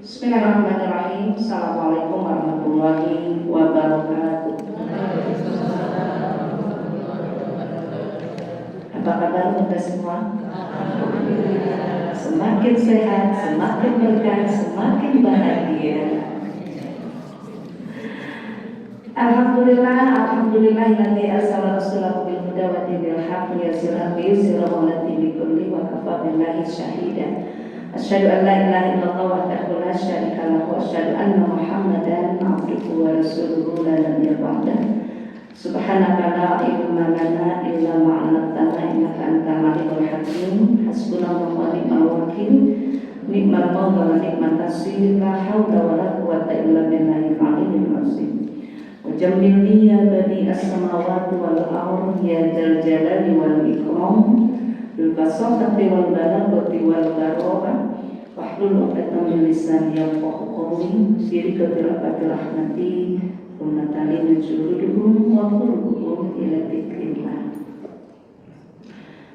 Bismillahirrahmanirrahim. Assalamualaikum warahmatullahi wabarakatuh. Apa kabar kita semua? Semakin sehat, semakin berkah, semakin bahagia. Alhamdulillah arsala rasulahu bil huda wa dinil haqq liyuzhirahu ala dini kulli wa kafa billahi shahida. Asyhadu an la ilaha illallah wahdahu la syarika lahu wa asyhadu anna Muhammadan abduhu wa rasuluhu la nabiyya ba'dahu. Subhanaka la ilma lana illa ma 'allamtana innaka antal alimul hakim. Hasbunallahu wa ni'mal wakil. Ni'mal mawla wa ni'mat nasir. La haula wa la quwwata illa billahil aliyyil azim. Wajammilni ya bani as-samawati wal ardh ya dzal jalali wal ikram bil fasahati wal balaghati wal baroah wahlul 'uqdatam min lisani yafqahu qawli sirika bil rahmati ummatalin juruduhum wa qulubuhum ila dzikrillah.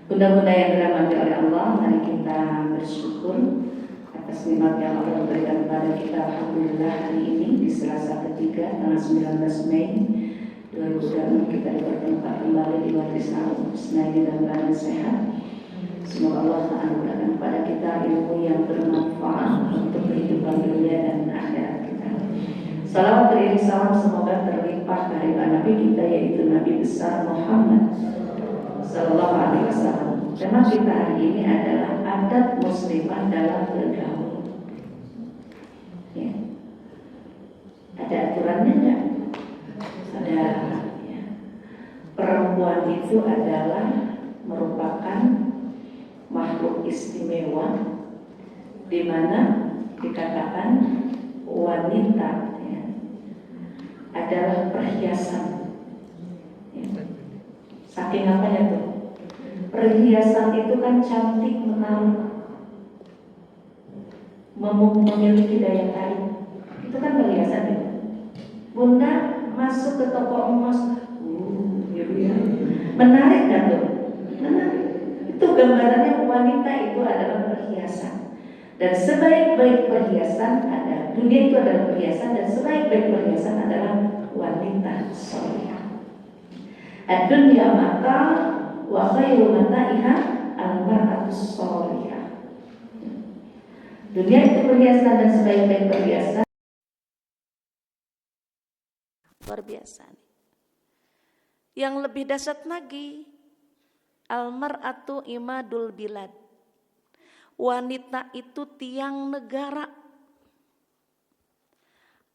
Bunda-bunda yang dirahmati oleh Allah, mari kita bersyukur atas nikmat yang Allah berikan kepada kita. Alhamdulillah, hari ini di Selasa ketiga tanggal 19 Mei 2006 kita dipertemukan kembali di Majelis Al-Husna ini dalam keadaan sehat. Semoga Allah anugerahkan kepada kita ilmu yang bermanfaat untuk kehidupan dunia dan akhirat kita. Salawat beriring salam semoga terlimpah kehadiran Nabi kita, yaitu Nabi besar Muhammad Sallallahu Alaihi Wasallam. Tema kita hari ini adalah adat muslimah dalam bergaul. Ya. Ada aturannya enggak? Ada. Ya. Perempuan itu adalah merupakan makhluk istimewa, di mana dikatakan wanita ya, adalah perhiasan. Ya. Saking apanya tuh? Perhiasan itu kan cantik, menarik, memiliki daya tarik. Itu kan perhiasan ya. Bunda masuk ke toko emas, gitu ya. Menarik kan tuh? Menarik. Itu gambarannya wanita itu adalah perhiasan. Dan sebaik-baik perhiasan ada, dunia itu adalah perhiasan, dan sebaik-baik perhiasan adalah wanita solehah. Ad-dunya mata wa khairu mataiha al-mar'atus solehah. Dunia itu perhiasan dan sebaik-baik perhiasan. Luar biasa. Yang lebih dahsyat lagi, al-mar'atu imadul bilad. Wanita itu tiang negara.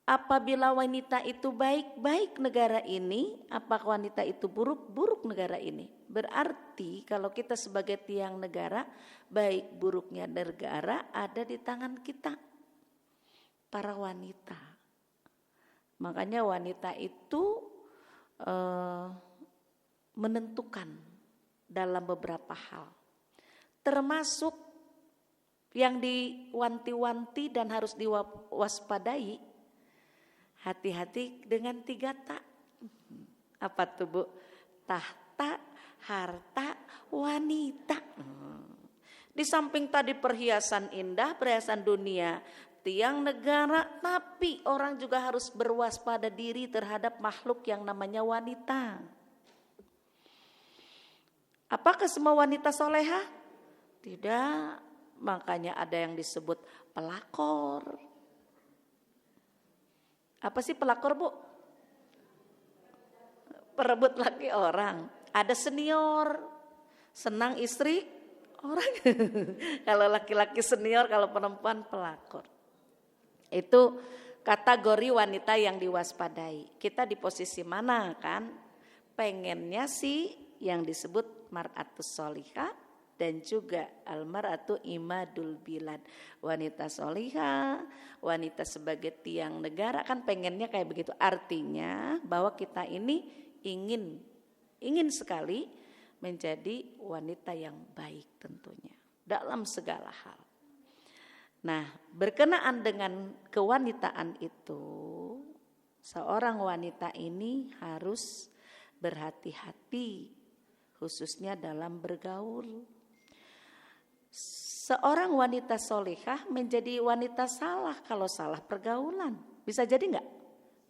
Apabila wanita itu baik negara ini, apakah wanita itu buruk negara ini? Berarti kalau kita sebagai tiang negara, baik buruknya negara ada di tangan kita, para wanita. Makanya wanita itu menentukan dalam beberapa hal, termasuk yang diwanti-wanti dan harus diwaspadai. Hati-hati dengan 3 tak. Apa tuh Bu? Tahta, harta, wanita. Di samping tadi perhiasan indah, perhiasan dunia, tiang negara, tapi orang juga harus berwaspada diri terhadap makhluk yang namanya wanita. Apakah semua wanita solehah? Tidak. Makanya ada yang disebut pelakor. Apa sih pelakor, Bu? Perebut laki orang. Ada senior, senang istri orang. Kalau laki-laki senior, kalau perempuan pelakor. Itu kategori wanita yang diwaspadai. Kita di posisi mana kan? Pengennya sih yang disebut mar'atus solihah dan juga almar'atu imadul bilad. Wanita solihah, wanita sebagai tiang negara, kan pengennya kayak begitu. Artinya bahwa kita ini ingin sekali menjadi wanita yang baik tentunya dalam segala hal. Nah, berkenaan dengan kewanitaan itu, seorang wanita ini harus berhati-hati khususnya dalam bergaul. seorang wanita solehah menjadi wanita salah kalau salah pergaulan. Bisa jadi enggak?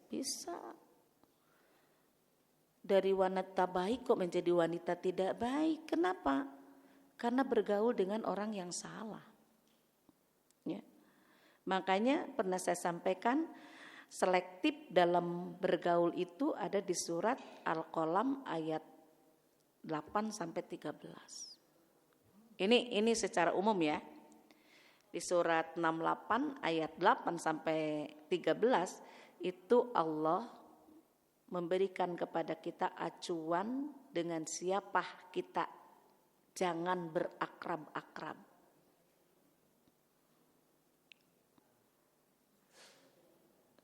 Bisa. Dari wanita baik kok menjadi wanita tidak baik. Kenapa? Karena bergaul dengan orang yang salah. Ya. Makanya pernah saya sampaikan, selektif dalam bergaul itu ada di surat Al-Qalam ayat 8-13. Ini secara umum ya. Di surat 68 ayat 8-13 itu Allah memberikan kepada kita acuan dengan siapa kita jangan berakrab-akrab.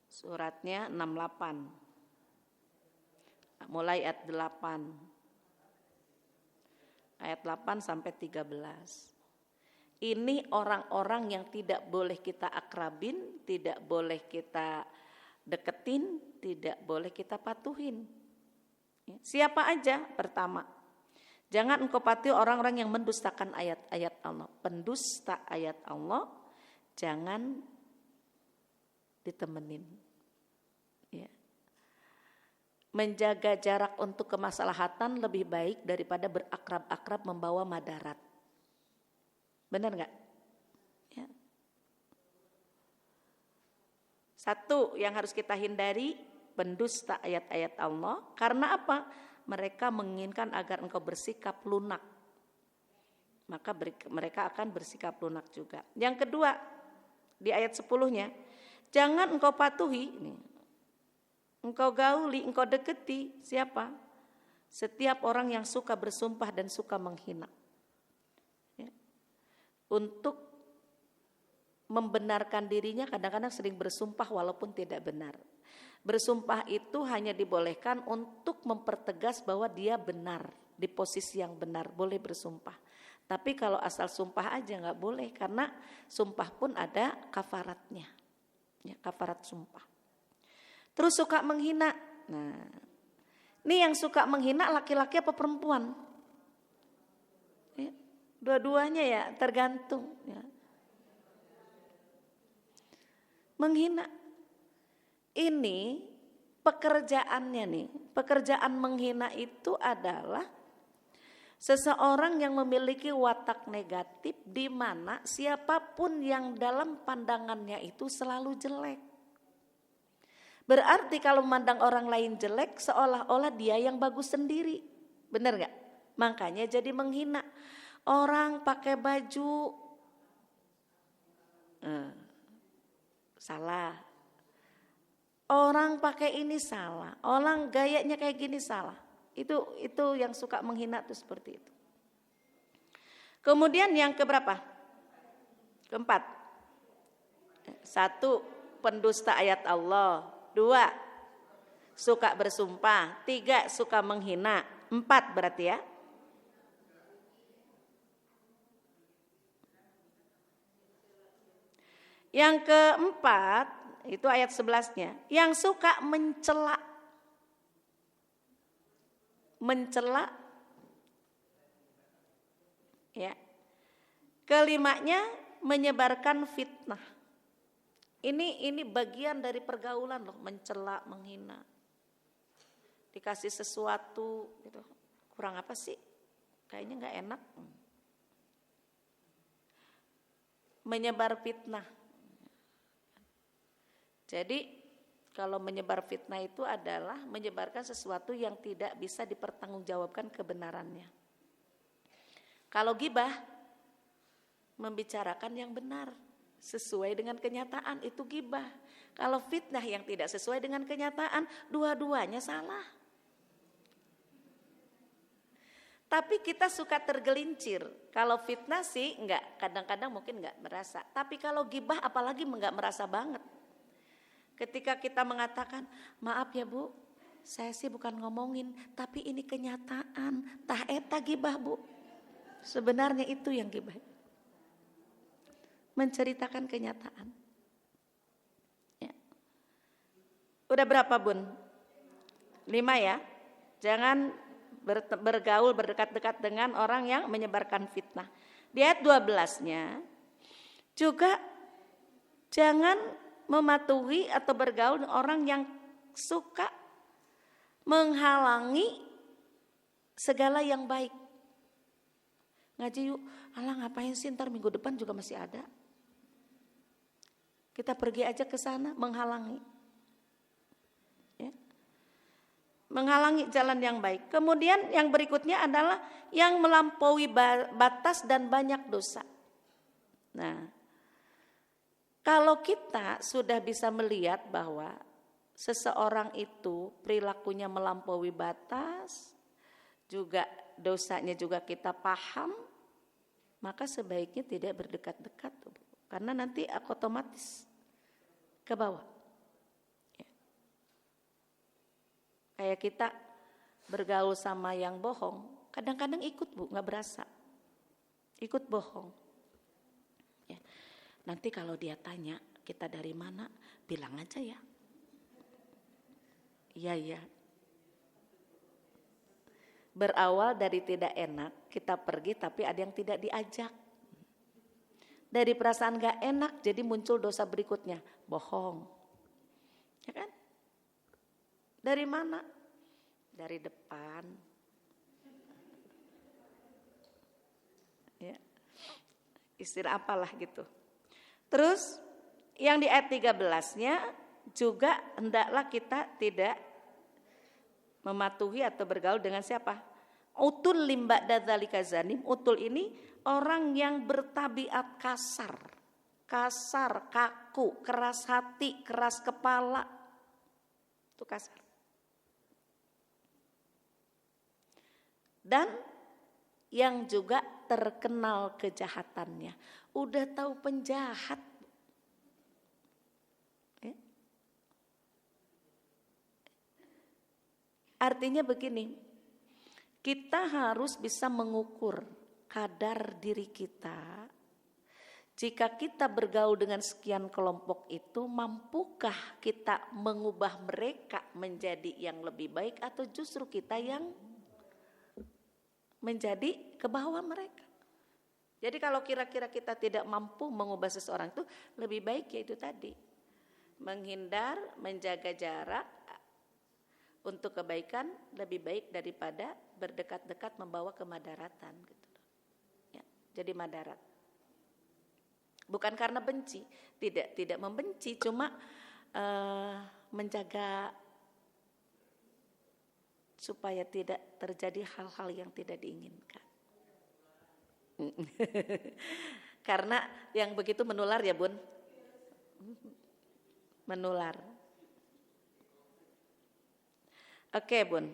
Suratnya 68. Mulai ayat 8. Ayat 8-13. Ini orang-orang yang tidak boleh kita akrabin, tidak boleh kita deketin, tidak boleh kita patuhin. Siapa aja? Pertama, jangan engkau patuhi orang-orang yang mendustakan ayat-ayat Allah. Pendusta ayat Allah jangan ditemenin. Ya. Menjaga jarak untuk kemaslahatan lebih baik daripada berakrab-akrab membawa madarat. Benar nggak? Ya. Satu yang harus kita hindari, pendusta ayat-ayat Allah. Karena apa? Mereka menginginkan agar engkau bersikap lunak. Maka mereka akan bersikap lunak juga. Yang kedua, di ayat 10-nya, jangan engkau patuhi, engkau gauli, engkau deketi. Siapa? Setiap orang yang suka bersumpah dan suka menghina. Ya. Untuk membenarkan dirinya kadang-kadang sering bersumpah walaupun tidak benar. Bersumpah itu hanya dibolehkan untuk mempertegas bahwa dia benar, di posisi yang benar, boleh bersumpah. Tapi kalau asal sumpah aja nggak boleh, karena sumpah pun ada kafaratnya, ya, kafarat sumpah. Terus suka menghina. Nah, ini yang suka menghina laki-laki apa perempuan? Ya, dua-duanya ya, tergantung. Ya. Menghina. Ini pekerjaannya nih, pekerjaan menghina itu adalah seseorang yang memiliki watak negatif di mana siapapun yang dalam pandangannya itu selalu jelek. Berarti kalau memandang orang lain jelek seolah-olah dia yang bagus sendiri. Benar gak? Makanya jadi menghina. Orang pakai baju salah. Orang pakai ini salah. Orang gayanya kayak gini salah. Itu yang suka menghina tuh seperti itu. Kemudian yang keberapa? Keempat. 1, pendusta ayat Allah. 2, suka bersumpah. 3, suka menghina. 4 berarti ya. Yang keempat, itu ayat 11-nya, yang suka mencela. Mencela. Ya. Kelimanya, menyebarkan fitnah. Ini bagian dari pergaulan loh, mencela, menghina. Dikasih sesuatu gitu. Kurang apa sih? Kayaknya enggak enak. Menyebar fitnah. Jadi kalau menyebar fitnah itu adalah menyebarkan sesuatu yang tidak bisa dipertanggungjawabkan kebenarannya. Kalau ghibah, membicarakan yang benar sesuai dengan kenyataan, itu ghibah. Kalau fitnah yang tidak sesuai dengan kenyataan, dua-duanya salah. Tapi kita suka tergelincir. Kalau fitnah sih enggak, kadang-kadang mungkin enggak merasa. Tapi kalau ghibah apalagi enggak merasa banget. Ketika kita mengatakan, maaf ya Bu, saya sih bukan ngomongin, tapi ini kenyataan. Tah eta ghibah Bu. Sebenarnya itu yang ghibah. Menceritakan kenyataan. Ya. Udah berapa Bun? 5 ya. Jangan bergaul berdekat-dekat dengan orang yang menyebarkan fitnah. Di ayat 12-nya juga jangan mematuhi atau bergaul dengan orang yang suka menghalangi segala yang baik. Ngaji yuk, alah ngapain sih, ntar minggu depan juga masih ada. Kita pergi aja ke sana, menghalangi. Ya. Menghalangi jalan yang baik. Kemudian yang berikutnya adalah yang melampaui batas dan banyak dosa. Nah, kalau kita sudah bisa melihat bahwa seseorang itu perilakunya melampaui batas, juga dosanya juga kita paham, maka sebaiknya tidak berdekat-dekat, karena nanti otomatis ke bawah. Ya. Kayak kita bergaul sama yang bohong, kadang-kadang ikut Bu, nggak berasa, ikut bohong. Ya. Nanti kalau dia tanya kita dari mana, bilang aja ya. Iya. Berawal dari tidak enak, kita pergi tapi ada yang tidak diajak. Dari perasaan gak enak jadi muncul dosa berikutnya, bohong. Ya kan? Dari mana? Dari depan. Ya. Istilah apalah gitu. Terus yang di ayat 13-nya juga hendaklah kita tidak mematuhi atau bergaul dengan siapa? Utul limba dadzalika zanim. Utul ini orang yang bertabiat kasar, kaku, keras hati, keras kepala. Itu kasar. Dan yang juga terkenal kejahatannya. Udah tahu penjahat. Ya. Artinya begini. Kita harus bisa mengukur kadar diri kita. Jika kita bergaul dengan sekian kelompok itu, mampukah kita mengubah mereka menjadi yang lebih baik atau justru kita yang menjadi ke bawah mereka? Jadi kalau kira-kira kita tidak mampu mengubah seseorang itu, lebih baik yaitu tadi. Menghindar, menjaga jarak untuk kebaikan lebih baik daripada berdekat-dekat membawa kemadaratan gitu. Ya, jadi madarat. Bukan karena benci, tidak membenci, cuma menjaga supaya tidak terjadi hal-hal yang tidak diinginkan. Karena yang begitu menular ya Bun, menular. Oke Bun,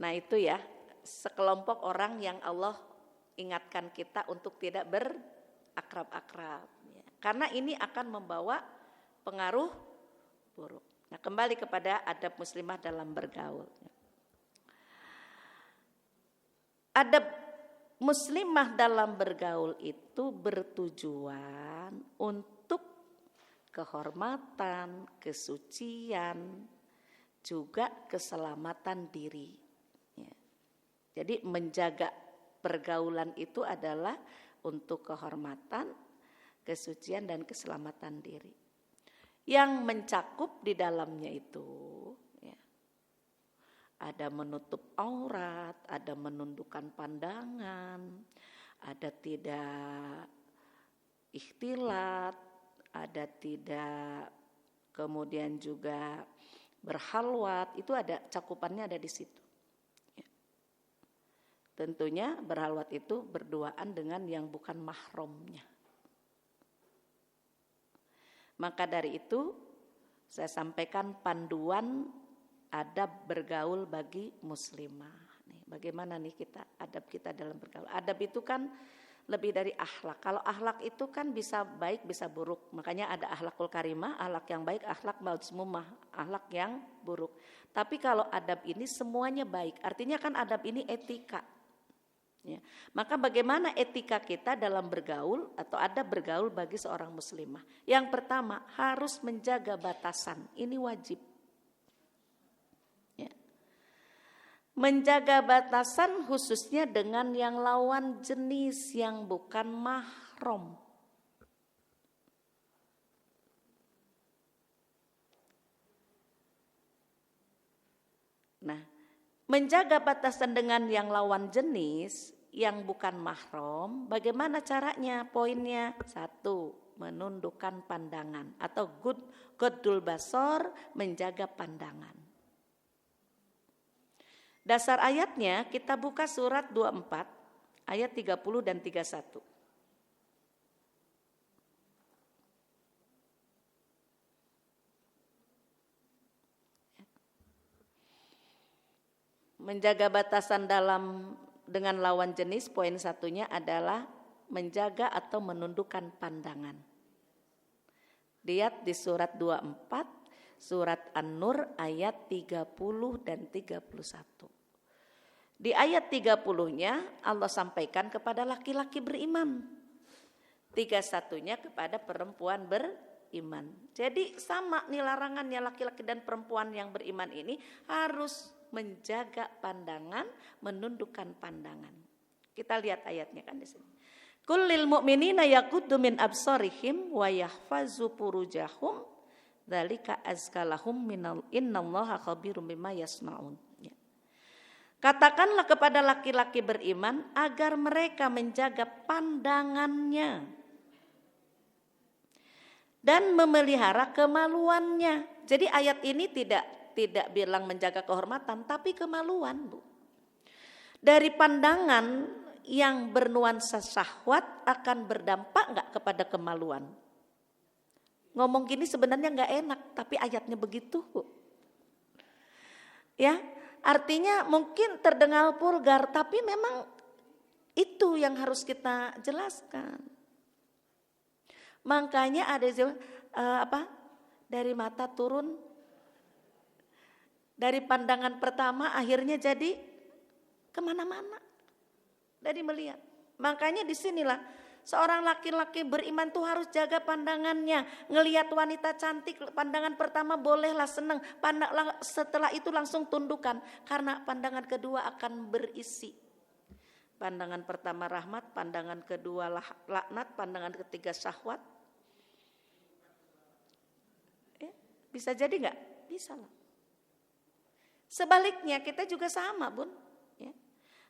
nah itu ya sekelompok orang yang Allah ingatkan kita untuk tidak berakrab-akrab. Ya. Karena ini akan membawa pengaruh buruk. Nah kembali kepada adab muslimah dalam bergaul. Adab muslimah dalam bergaul itu bertujuan untuk kehormatan, kesucian, juga keselamatan diri. Ya. Jadi menjaga pergaulan itu adalah untuk kehormatan, kesucian dan keselamatan diri. Yang mencakup di dalamnya itu ya, ada menutup aurat, ada menundukkan pandangan, ada tidak ikhtilat, ada tidak kemudian juga berhalwat, itu ada cakupannya ada di situ. Ya. Tentunya berhalwat itu berduaan dengan yang bukan mahramnya. Maka dari itu saya sampaikan panduan adab bergaul bagi muslimah. Nih, bagaimana nih kita adab kita dalam bergaul? Adab itu kan lebih dari akhlak. Kalau akhlak itu kan bisa baik bisa buruk. Makanya ada akhlakul karimah, akhlak yang baik, akhlak mazmumah, akhlak yang buruk. Tapi kalau adab ini semuanya baik. Artinya kan adab ini etika. Ya. Maka bagaimana etika kita dalam bergaul atau adab bergaul bagi seorang muslimah? Yang pertama harus menjaga batasan. Ini wajib. Ya. Menjaga batasan khususnya dengan yang lawan jenis yang bukan mahram. Nah, menjaga batasan dengan yang lawan jenis yang bukan mahram, bagaimana caranya? Poinnya 1, menundukkan pandangan atau ghaddul basar, menjaga pandangan. Dasar ayatnya kita buka surat 24 ayat 30 dan 31. Menjaga batasan dengan lawan jenis, poin 1-nya adalah menjaga atau menundukkan pandangan. Lihat di surat 24, surat An-Nur ayat 30 dan 31. Di ayat 30-nya Allah sampaikan kepada laki-laki beriman. 31-nya kepada perempuan beriman. Jadi sama nih larangannya, laki-laki dan perempuan yang beriman ini harus menjaga pandangan, menundukkan pandangan. Kita lihat ayatnya kan di sini. Kullil mu'minina yaghuddu min absarihim wa yahfazu furujahum dzalika azkalahum innallaha khabirum bima yasnaun. Katakanlah kepada laki-laki beriman agar mereka menjaga pandangannya dan memelihara kemaluannya. Jadi ayat ini tidak bilang menjaga kehormatan, tapi kemaluan, Bu. Dari pandangan yang bernuansa syahwat akan berdampak nggak kepada kemaluan? Ngomong gini sebenarnya nggak enak, tapi ayatnya begitu, Bu. Ya, artinya mungkin terdengar vulgar, tapi memang itu yang harus kita jelaskan. Makanya ada dari mata turun, dari pandangan pertama akhirnya jadi kemana-mana dari melihat. Makanya disinilah seorang laki-laki beriman tuh harus jaga pandangannya. Ngelihat wanita cantik, pandangan pertama bolehlah senang, setelah itu langsung tundukkan, karena pandangan kedua akan berisi. Pandangan pertama rahmat, pandangan kedua laknat, pandangan ketiga syahwat. Bisa jadi nggak? Bisa lah. Sebaliknya kita juga sama, Bun. Ya.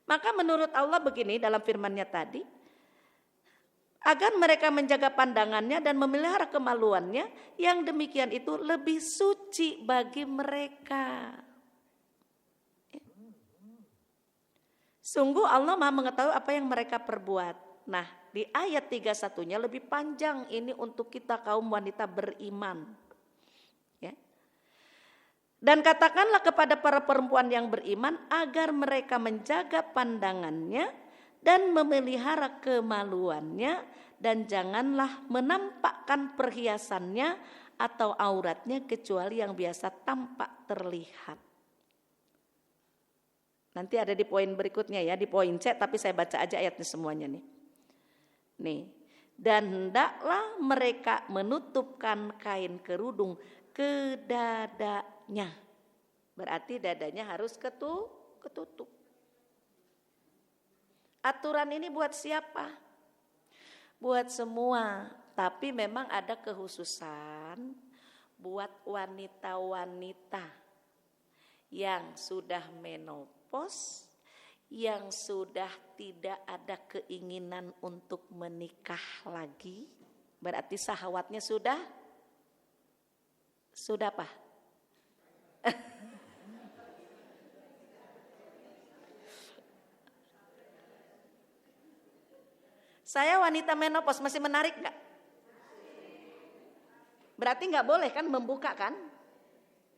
Maka menurut Allah begini dalam firman-Nya tadi, agar mereka menjaga pandangannya dan memelihara kemaluannya, yang demikian itu lebih suci bagi mereka. Ya. Sungguh Allah Maha mengetahui apa yang mereka perbuat. Nah, di ayat 31-nya lebih panjang ini untuk kita kaum wanita beriman. Dan katakanlah kepada para perempuan yang beriman agar mereka menjaga pandangannya dan memelihara kemaluannya, dan janganlah menampakkan perhiasannya atau auratnya kecuali yang biasa tampak terlihat. Nanti ada di poin berikutnya ya, di poin C, tapi saya baca aja ayatnya semuanya nih. Nih, dan hendaklah mereka menutupkan kain kerudung ke dadanya. Berarti dadanya harus ketutup. Aturan ini buat siapa? Buat semua, tapi memang ada kekhususan buat wanita-wanita yang sudah menopause, yang sudah tidak ada keinginan untuk menikah lagi. Berarti syahwatnya sudah apa? Saya wanita menopause, masih menarik gak? Berarti gak boleh kan membuka kan?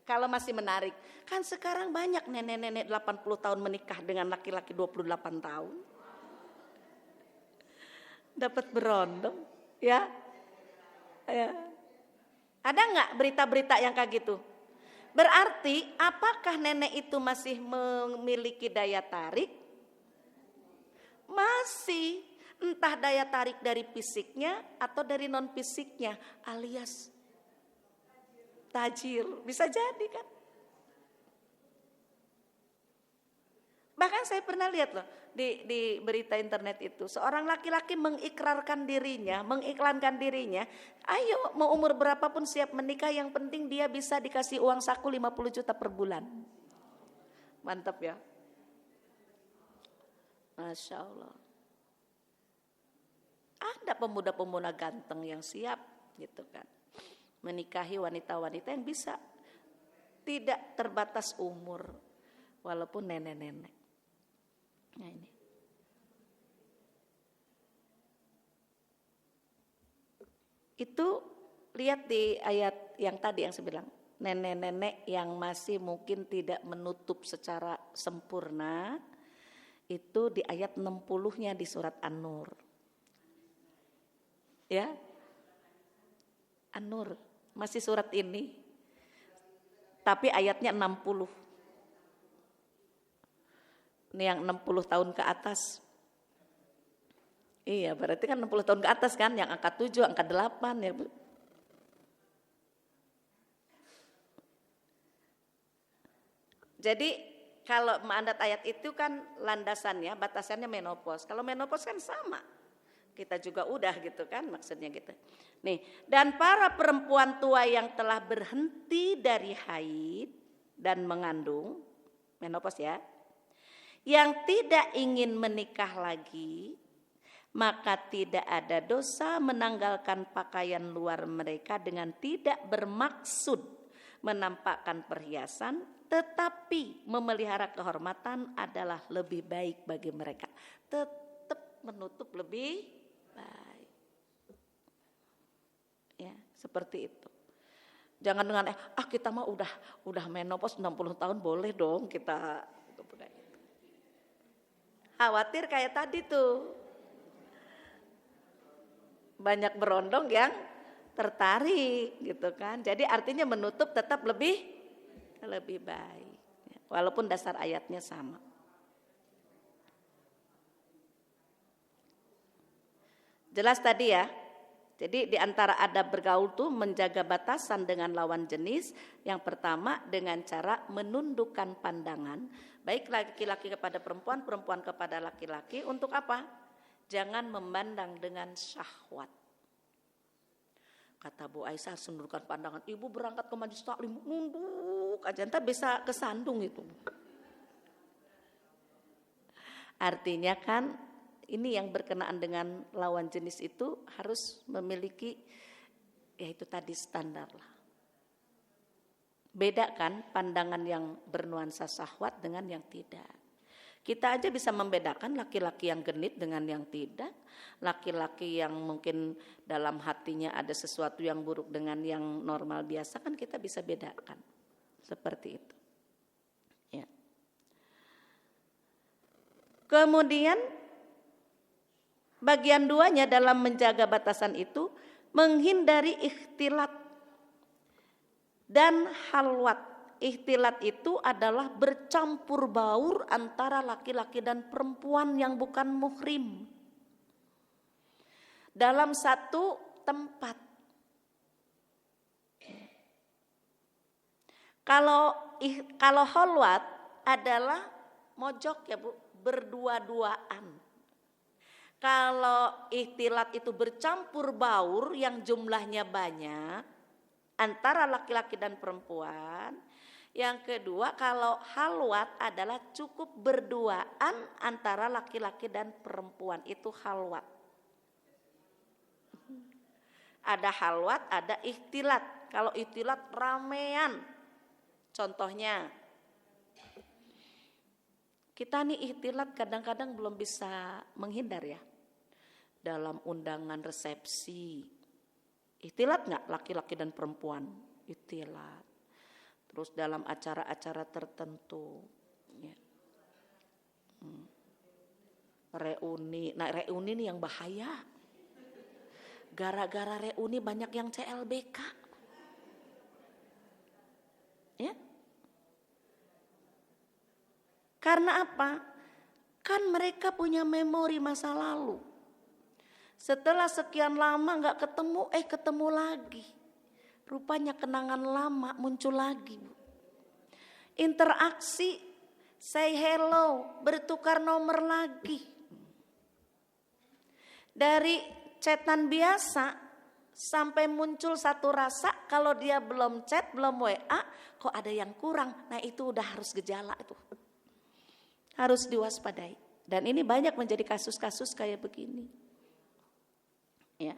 Kalau masih menarik. Kan sekarang banyak nenek-nenek 80 tahun menikah dengan laki-laki 28 tahun. Dapat berondong. Ya. Ada gak berita-berita yang kayak gitu? Berarti apakah nenek itu masih memiliki daya tarik? Masih. Entah daya tarik dari fisiknya atau dari non fisiknya, alias tajir. Bisa jadi kan? Bahkan saya pernah lihat loh di berita internet itu, seorang laki-laki mengiklankan dirinya, ayo mau umur berapapun siap menikah, yang penting dia bisa dikasih uang saku 50 juta per bulan. Mantap ya. Masya Allah. Ada pemuda-pemuda ganteng yang siap gitu kan, menikahi wanita-wanita yang bisa, tidak terbatas umur, walaupun nenek-nenek. Nah ini. Itu lihat di ayat yang tadi yang saya bilang, nenek-nenek yang masih mungkin tidak menutup secara sempurna, itu di ayat 60-nya di surat An-Nur. Ya. An-Nur, masih surat ini. Tapi ayatnya 60. Ini yang 60 tahun ke atas. Iya, berarti kan 60 tahun ke atas kan, yang angka 7, angka 8 ya Bu. Jadi kalau mandat ayat itu kan landasannya, batasannya menopause. Kalau menopause kan sama. Kita juga udah gitu kan, maksudnya gitu. Nih, dan para perempuan tua yang telah berhenti dari haid dan mengandung, menopause ya, yang tidak ingin menikah lagi, maka tidak ada dosa menanggalkan pakaian luar mereka dengan tidak bermaksud menampakkan perhiasan, tetapi memelihara kehormatan adalah lebih baik bagi mereka. Tetap menutup lebih baik. Ya, seperti itu. Jangan dengan kita mah udah menopause 60 tahun boleh dong kita. Khawatir kayak tadi tuh. Banyak berondong yang tertarik gitu kan. Jadi artinya menutup tetap lebih baik. Walaupun dasar ayatnya sama. Jelas tadi ya. Jadi di antara adab bergaul tuh menjaga batasan dengan lawan jenis. Yang pertama dengan cara menundukkan pandangan. Baik laki-laki kepada perempuan, perempuan kepada laki-laki. Untuk apa? Jangan memandang dengan syahwat. Kata Bu Aisyah, menundukkan pandangan. Ibu berangkat ke majelis taklim, nunduk aja, entah bisa kesandung itu. Artinya kan ini yang berkenaan dengan lawan jenis itu harus memiliki, ya itu tadi standar lah. Beda kan pandangan yang bernuansa syahwat dengan yang tidak. Kita aja bisa membedakan laki-laki yang genit dengan yang tidak. Laki-laki yang mungkin dalam hatinya ada sesuatu yang buruk dengan yang normal biasa, kan kita bisa bedakan. Seperti itu. Ya. Kemudian bagian duanya dalam menjaga batasan itu, menghindari ikhtilat dan halwat. Ikhtilat itu adalah bercampur baur antara laki-laki dan perempuan yang bukan muhrim dalam satu tempat. Kalau halwat adalah mojok ya Bu, berdua-duaan. Kalau ikhtilat itu bercampur baur yang jumlahnya banyak antara laki-laki dan perempuan. Yang kedua, kalau halwat adalah cukup berduaan antara laki-laki dan perempuan, itu halwat. Ada halwat, ada ikhtilat. Kalau ikhtilat ramean. Contohnya, kita nih ikhtilat kadang-kadang belum bisa menghindar ya. Dalam undangan resepsi, ikhtilat nggak laki-laki dan perempuan? Ikhtilat. Terus dalam acara-acara tertentu, ya. Reuni. Nah reuni ini yang bahaya. Gara-gara reuni banyak yang CLBK. Ya. Karena apa? Kan mereka punya memori masa lalu. Setelah sekian lama gak ketemu, ketemu lagi. Rupanya kenangan lama muncul lagi. Interaksi say hello, bertukar nomor lagi. Dari chatan biasa sampai muncul satu rasa kalau dia belum chat, belum WA, kok ada yang kurang. Nah itu udah harus gejala itu. Harus diwaspadai. Dan ini banyak menjadi kasus-kasus kayak begini. Ya.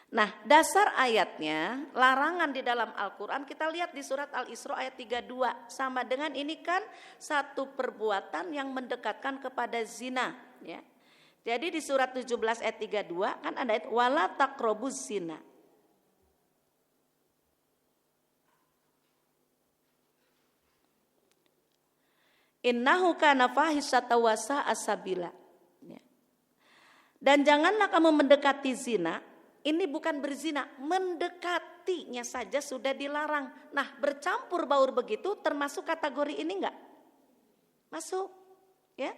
Nah dasar ayatnya, larangan di dalam Al-Quran kita lihat di surat Al-Isra ayat 32. Sama dengan ini kan satu perbuatan yang mendekatkan kepada zina. Ya. Jadi di surat 17 ayat 32 kan ada ayat wala taqrabuz zina. Innahu kana fahisyatan wa sa'a sabila. Dan janganlah kamu mendekati zina. Ini bukan berzina, mendekatinya saja sudah dilarang. Nah, bercampur baur begitu termasuk kategori ini enggak? Masuk, ya.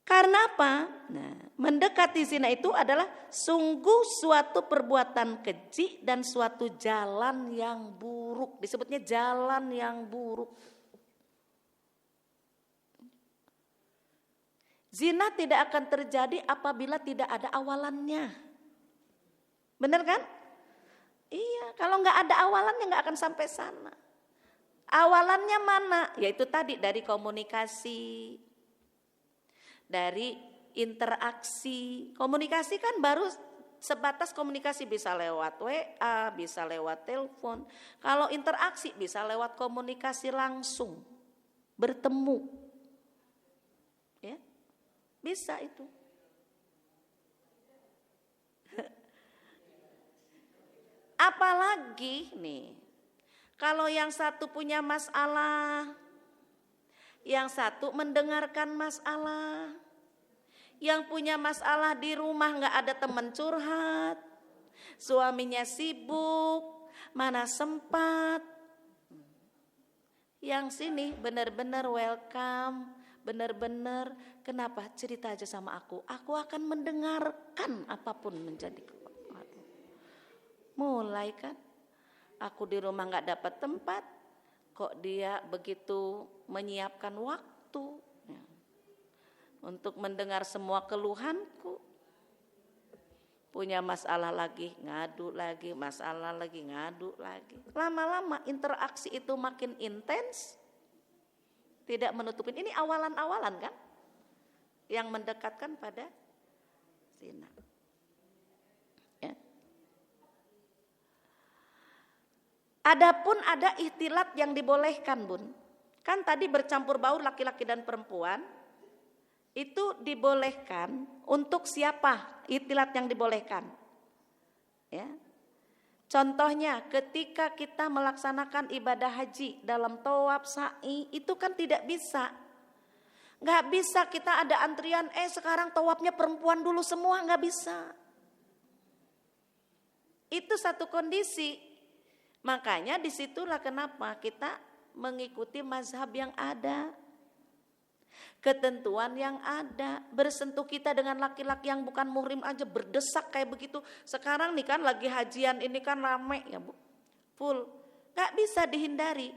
Karena apa? Nah, mendekati zina itu adalah sungguh suatu perbuatan keji dan suatu jalan yang buruk. Disebutnya jalan yang buruk. Zina tidak akan terjadi apabila tidak ada awalannya. Benar kan? Iya, kalau nggak ada awalannya nggak akan sampai sana. Awalannya mana? Yaitu tadi dari komunikasi, dari interaksi. Komunikasi kan baru sebatas komunikasi, bisa lewat WA, bisa lewat telepon. Kalau interaksi bisa lewat komunikasi langsung, bertemu. Ya, bisa itu. Apalagi nih, kalau yang satu punya masalah, yang satu mendengarkan masalah, yang punya masalah di rumah nggak ada teman curhat, suaminya sibuk, mana sempat. Yang sini benar-benar welcome, benar-benar kenapa cerita aja sama aku akan mendengarkan apapun menjadi. Mulai kan, aku di rumah nggak dapat tempat, kok dia begitu menyiapkan waktu ya, untuk mendengar semua keluhanku. Punya masalah lagi, ngadu lagi, masalah lagi, ngadu lagi. Lama-lama interaksi itu makin intens, tidak menutupin. Ini awalan-awalan kan, yang mendekatkan pada zina. Ya. Adapun ada ikhtilat yang dibolehkan, Bun. Kan tadi bercampur baur laki-laki dan perempuan, itu dibolehkan untuk siapa? Ikhtilat yang dibolehkan. Ya. Contohnya ketika kita melaksanakan ibadah haji dalam tawaf sa'i, itu kan tidak bisa. Nggak bisa kita ada antrian, sekarang tawafnya perempuan dulu semua, nggak bisa. Itu satu kondisi. Makanya disitulah kenapa kita mengikuti mazhab yang ada, ketentuan yang ada. Bersentuh kita dengan laki-laki yang bukan muhrim aja berdesak kayak begitu. Sekarang nih kan lagi hajian ini kan rame ya Bu, full, gak bisa dihindari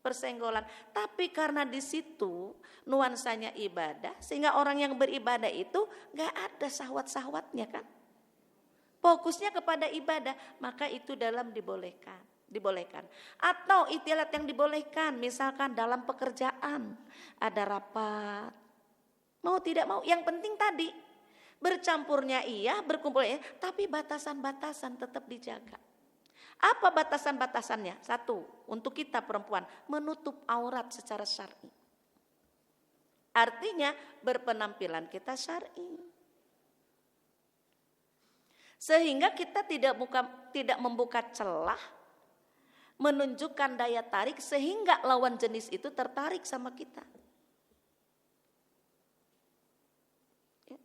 persenggolan. Tapi karena di situ nuansanya ibadah, sehingga orang yang beribadah itu gak ada syahwat-syahwatnya kan, fokusnya kepada ibadah, maka itu dalam dibolehkan. Atau ikhtilat yang dibolehkan, misalkan dalam pekerjaan ada rapat, mau tidak mau, yang penting tadi bercampurnya iya, berkumpulnya iya, tapi batasan-batasan tetap dijaga. Apa batasan-batasannya? Satu, untuk kita perempuan, menutup aurat secara syar'i. Artinya berpenampilan kita syar'i, sehingga kita tidak membuka celah, menunjukkan daya tarik sehingga lawan jenis itu tertarik sama kita. Ya.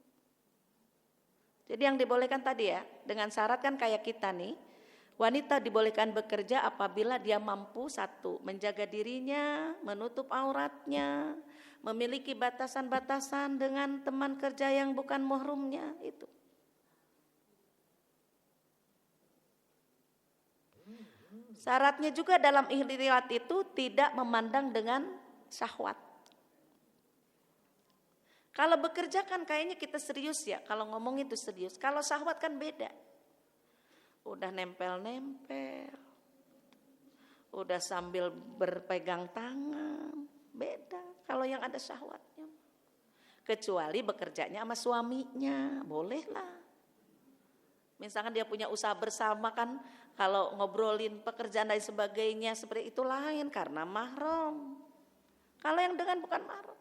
Jadi yang dibolehkan tadi ya, dengan syarat kan kayak kita nih, wanita dibolehkan bekerja apabila dia mampu satu, menjaga dirinya, menutup auratnya, memiliki batasan-batasan dengan teman kerja yang bukan mahramnya itu. Syaratnya juga dalam ikhtilat itu tidak memandang dengan syahwat. Kalau bekerja kan kayaknya kita serius ya, kalau ngomong itu serius. Kalau syahwat kan beda. Udah nempel-nempel, udah sambil berpegang tangan, beda kalau yang ada syahwatnya. Kecuali bekerjanya sama suaminya, bolehlah. Misalkan dia punya usaha bersama kan, kalau ngobrolin pekerjaan dan sebagainya seperti itu lain karena mahram. Kalau yang dengan bukan mahram.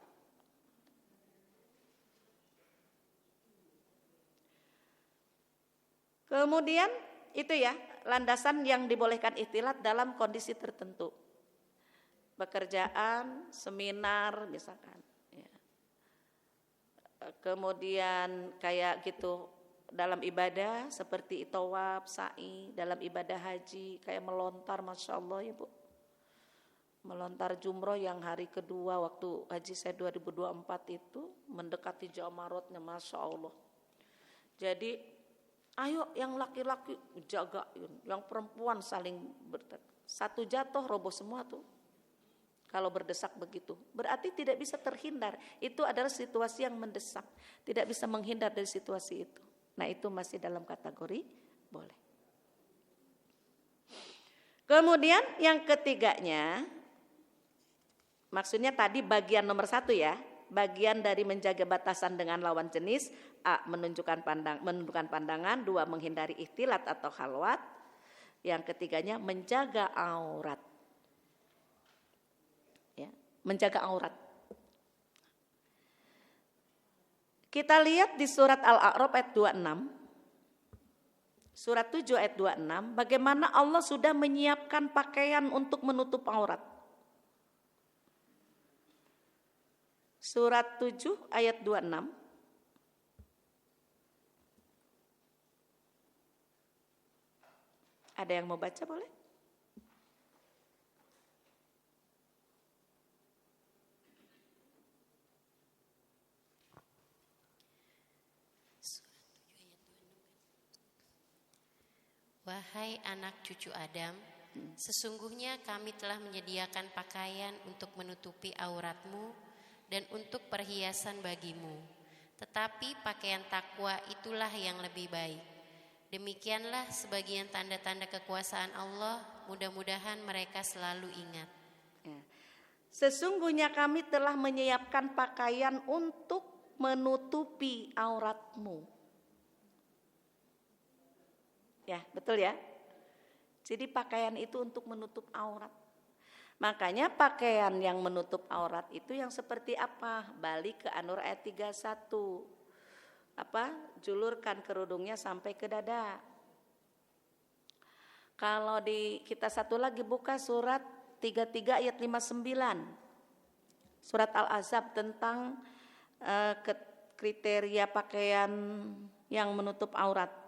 Kemudian itu ya, landasan yang dibolehkan ikhtilat dalam kondisi tertentu. Pekerjaan, seminar misalkan. Ya. Kemudian kayak gitu dalam ibadah seperti tawaf, sa'i, dalam ibadah haji kayak melontar, Masya Allah ya Bu. Melontar jumroh yang hari kedua waktu haji saya 2024 itu mendekati jamarotnya, Masya Allah. Jadi ayo yang laki-laki jagain, yang perempuan saling satu jatuh roboh semua tuh. Kalau berdesak begitu, berarti tidak bisa terhindar. Itu adalah situasi yang mendesak, tidak bisa menghindar dari situasi itu. Nah itu masih dalam kategori boleh. Kemudian yang ketiganya, maksudnya tadi bagian nomor 1 ya, bagian dari menjaga batasan dengan lawan jenis. A. Menunjukkan pandangan. 2. Menghindari ikhtilat atau khalwat. Yang ketiganya menjaga aurat. Ya, menjaga aurat. Kita lihat di surat Al-A'raf ayat 26. Surat 7 ayat 26. Bagaimana Allah sudah menyiapkan pakaian untuk menutup aurat. Surat 7 ayat 26. Ada yang mau baca boleh? Wahai anak cucu Adam, sesungguhnya kami telah menyediakan pakaian untuk menutupi auratmu dan untuk perhiasan bagimu. Tetapi pakaian takwa itulah yang lebih baik. Demikianlah sebagian tanda-tanda kekuasaan Allah, mudah-mudahan mereka selalu ingat. Ya. Sesungguhnya kami telah menyiapkan pakaian untuk menutupi auratmu. Ya, betul ya. Jadi pakaian itu untuk menutup aurat. Makanya pakaian yang menutup aurat itu yang seperti apa? Balik ke An-Nur ayat 31. Julurkan kerudungnya sampai ke dada. Kalau kita satu lagi buka surat 33 ayat 59. Surat Al-Ahzab tentang kriteria pakaian yang menutup aurat.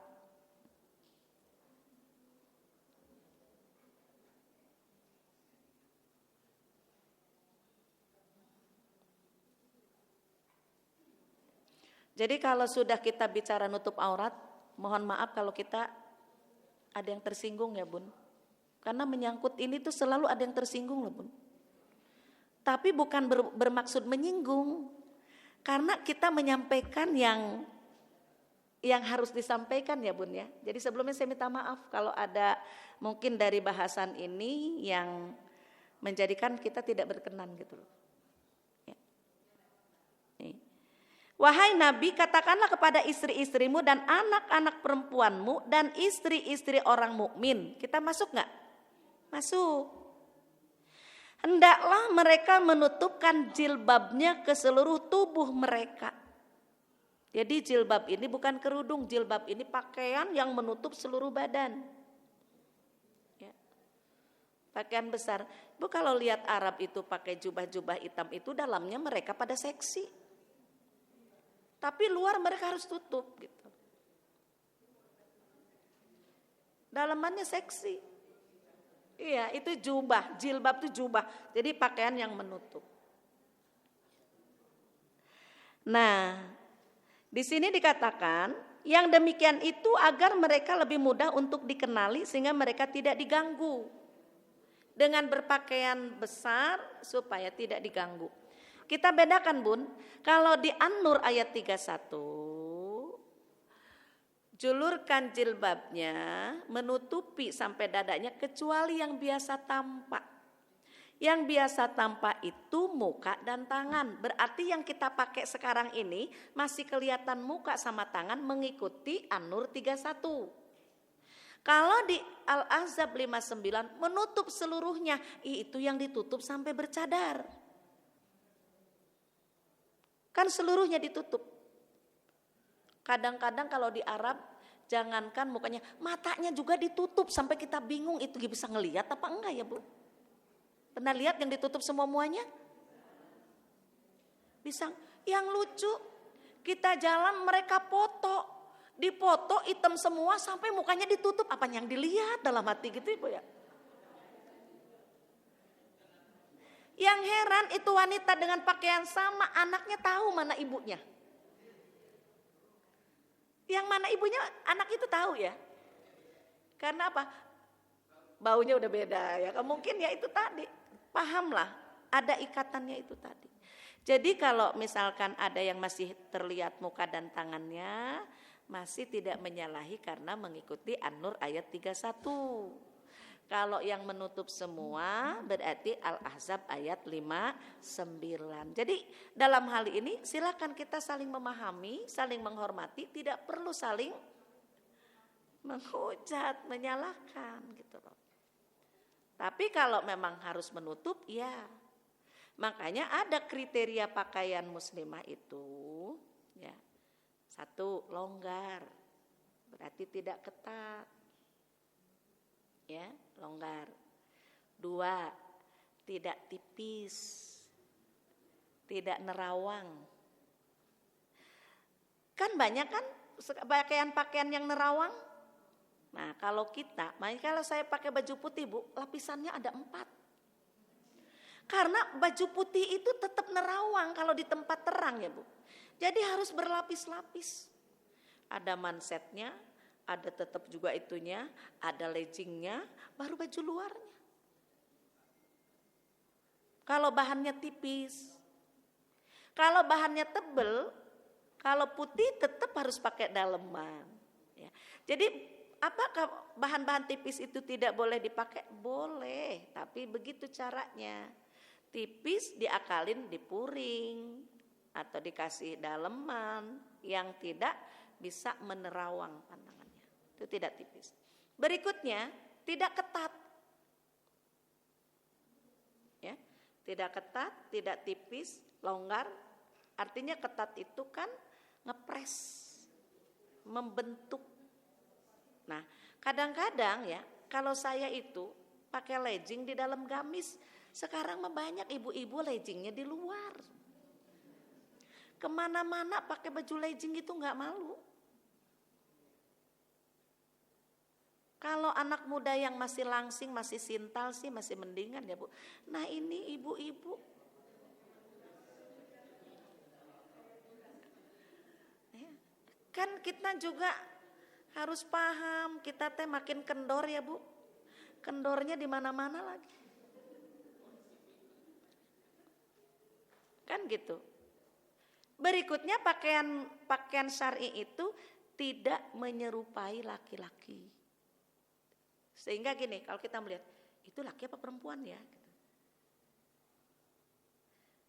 Jadi kalau sudah kita bicara nutup aurat, mohon maaf kalau kita ada yang tersinggung ya Bun. Karena menyangkut ini tuh selalu ada yang tersinggung loh Bun. Tapi bukan bermaksud menyinggung. Karena kita menyampaikan yang harus disampaikan ya Bun ya. Jadi sebelumnya saya minta maaf kalau ada mungkin dari bahasan ini yang menjadikan kita tidak berkenan gitu loh. Ya. Nih. Wahai Nabi, katakanlah kepada istri-istrimu dan anak-anak perempuanmu dan istri-istri orang mukmin. Kita masuk nggak? Masuk. Hendaklah mereka menutupkan jilbabnya ke seluruh tubuh mereka. Jadi jilbab ini bukan kerudung, jilbab ini pakaian yang menutup seluruh badan. Ya. Pakaian besar. Bu kalau lihat Arab itu pakai jubah-jubah hitam itu dalamnya mereka pada seksi. Tapi luar mereka harus tutup gitu. Dalamannya seksi. Iya, itu jubah, jilbab itu jubah. Jadi pakaian yang menutup. Nah, di sini dikatakan yang demikian itu agar mereka lebih mudah untuk dikenali sehingga mereka tidak diganggu. Dengan berpakaian besar supaya tidak diganggu. Kita bedakan Bun, kalau di An-Nur ayat 31, julurkan jilbabnya menutupi sampai dadanya kecuali yang biasa tampak. Yang biasa tampak itu muka dan tangan. Berarti yang kita pakai sekarang ini masih kelihatan muka sama tangan mengikuti An-Nur 31. Kalau di Al-Ahzab 59 menutup seluruhnya, itu yang ditutup sampai bercadar. Kan seluruhnya ditutup. Kadang-kadang kalau di Arab, jangankan mukanya, matanya juga ditutup sampai kita bingung itu bisa ngelihat apa enggak ya Bu? Pernah lihat yang ditutup semua muanya? Bisa. Yang lucu, kita jalan mereka foto, dipoto hitam semua sampai mukanya ditutup. Apa yang dilihat dalam hati gitu Ibu ya? Yang heran itu wanita dengan pakaian sama, anaknya tahu mana ibunya. Yang mana ibunya, anak itu tahu ya. Karena apa? Baunya udah beda ya. Mungkin ya itu tadi. Pahamlah, ada ikatannya itu tadi. Jadi kalau misalkan ada yang masih terlihat muka dan tangannya, masih tidak menyalahi karena mengikuti An-Nur ayat 31. Kalau yang menutup semua berarti Al-Ahzab ayat 59. Jadi dalam hal ini silakan kita saling memahami, saling menghormati, tidak perlu saling menghujat, menyalahkan gitu loh. Tapi kalau memang harus menutup, ya. Makanya ada kriteria pakaian muslimah itu, ya. 1, longgar, berarti tidak ketat. Ya, longgar. 2, tidak tipis, tidak nerawang. Kan banyak kan pakaian-pakaian yang nerawang. Nah kalau kita, kalau saya pakai baju putih Bu, lapisannya ada 4. Karena baju putih itu tetap nerawang kalau di tempat terang ya Bu. Jadi harus berlapis-lapis. Ada mansetnya, ada tetap juga itunya, ada leggingnya, baru baju luarnya. Kalau bahannya tipis, kalau bahannya tebel, kalau putih tetap harus pakai daleman. Ya. Jadi apakah bahan-bahan tipis itu tidak boleh dipakai? Boleh, tapi begitu caranya. Tipis diakalin dipuring atau dikasih daleman yang tidak bisa menerawang pandangan. Itu tidak tipis. Berikutnya, tidak ketat. Ya, tidak ketat, tidak tipis, longgar. Artinya ketat itu kan ngepres, membentuk. Nah, kadang-kadang ya, kalau saya itu pakai legging di dalam gamis, sekarang banyak ibu-ibu leggingnya di luar. Kemana-mana pakai baju legging itu nggak malu. Kalau anak muda yang masih langsing, masih sintal sih masih mendingan ya Bu. Nah ini ibu-ibu. Kan kita juga harus paham, kita teh makin kendor ya Bu. Kendornya di mana-mana lagi. Kan gitu. Berikutnya pakaian syar'i itu tidak menyerupai laki-laki. Sehingga gini, kalau kita melihat, itu laki apa perempuan ya?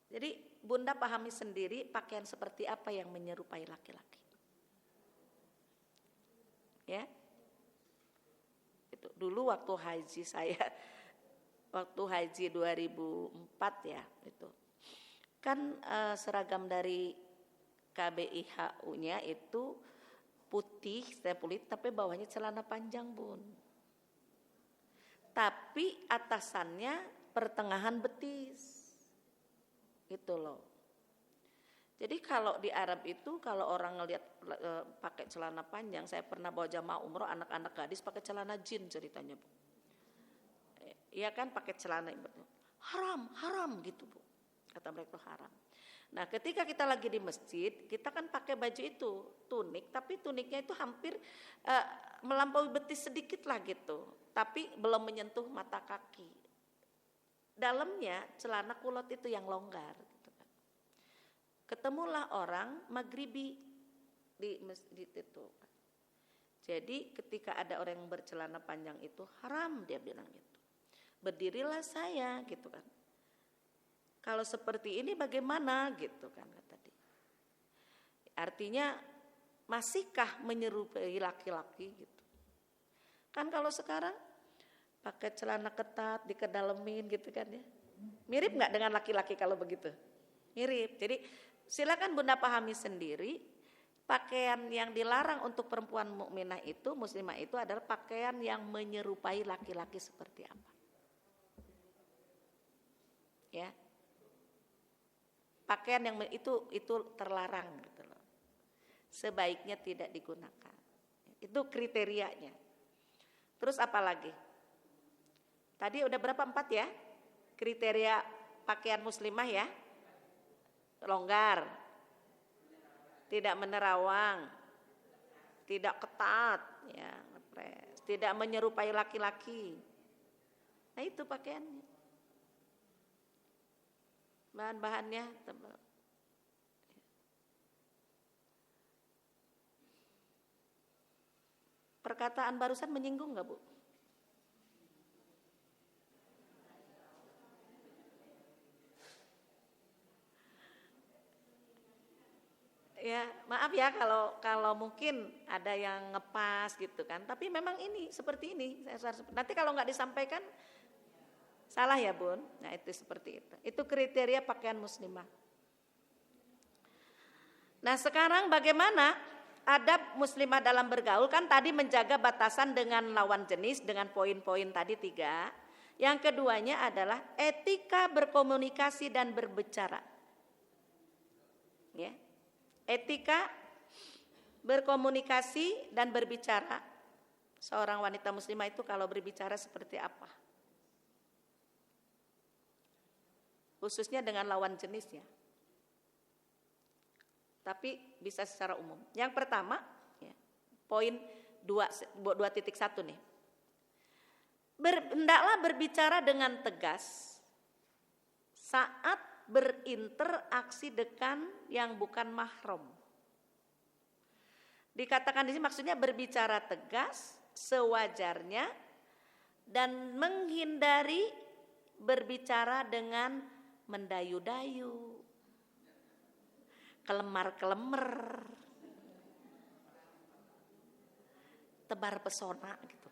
Jadi Bunda pahami sendiri pakaian seperti apa yang menyerupai laki-laki. Ya, itu dulu waktu haji saya, waktu haji 2004 ya, itu kan seragam dari KBIHU-nya itu putih, tapi bawahnya celana panjang Bun. Tapi atasannya pertengahan betis. Itu loh. Jadi kalau di Arab itu kalau orang ngelihat pakai celana panjang, saya pernah bawa jamaah umroh anak-anak gadis pakai celana jin ceritanya Bu. Iya kan pakai celana itu. Haram gitu Bu. Kata mereka haram. Nah, ketika kita lagi di masjid, kita kan pakai baju itu, tunik, tapi tuniknya itu hampir melampaui betis sedikit lah gitu, tapi belum menyentuh mata kaki. Dalamnya celana kulot itu yang longgar. Gitu kan. Ketemulah orang Maghribi di masjid itu. Jadi ketika ada orang yang bercelana panjang itu haram, dia bilang gitu. Berdirilah saya gitu kan. Kalau seperti ini bagaimana gitu kan kata dia. Artinya masihkah menyerupai laki-laki gitu. Kan kalau sekarang pakai celana ketat dikedalemin gitu kan ya. Mirip nggak dengan laki-laki kalau begitu? Mirip. Jadi silakan Bunda pahami sendiri. Pakaian yang dilarang untuk perempuan mukminah itu, muslimah itu adalah pakaian yang menyerupai laki-laki seperti apa. Ya. Pakaian yang itu terlarang gitu loh. Sebaiknya tidak digunakan. Itu kriterianya. Terus apa lagi? Tadi udah berapa? 4 ya? Kriteria pakaian muslimah ya. Longgar. Tidak menerawang. Tidak ketat, ya, ngepres. Tidak menyerupai laki-laki. Nah, itu pakaiannya. Bahan-bahannya tebal. Perkataan barusan menyinggung nggak, Bu? Ya, maaf ya kalau mungkin ada yang ngepas gitu kan. Tapi memang ini seperti ini. Nanti kalau nggak disampaikan salah ya Bun. Nah itu seperti itu. Itu kriteria pakaian muslimah. Nah sekarang bagaimana adab muslimah dalam bergaul? Kan tadi menjaga batasan dengan lawan jenis dengan poin-poin tadi 3. Yang keduanya adalah etika berkomunikasi dan berbicara. Ya. Etika berkomunikasi dan berbicara. Seorang wanita muslimah itu kalau berbicara seperti apa? Khususnya dengan lawan jenisnya. Tapi bisa secara umum. Yang pertama, ya, poin 2.1 nih. Hendaklah berbicara dengan tegas saat berinteraksi dengan yang bukan mahram. Dikatakan di sini maksudnya berbicara tegas sewajarnya dan menghindari berbicara dengan mendayu-dayu, kelemar-kelemer, tebar pesona gitu.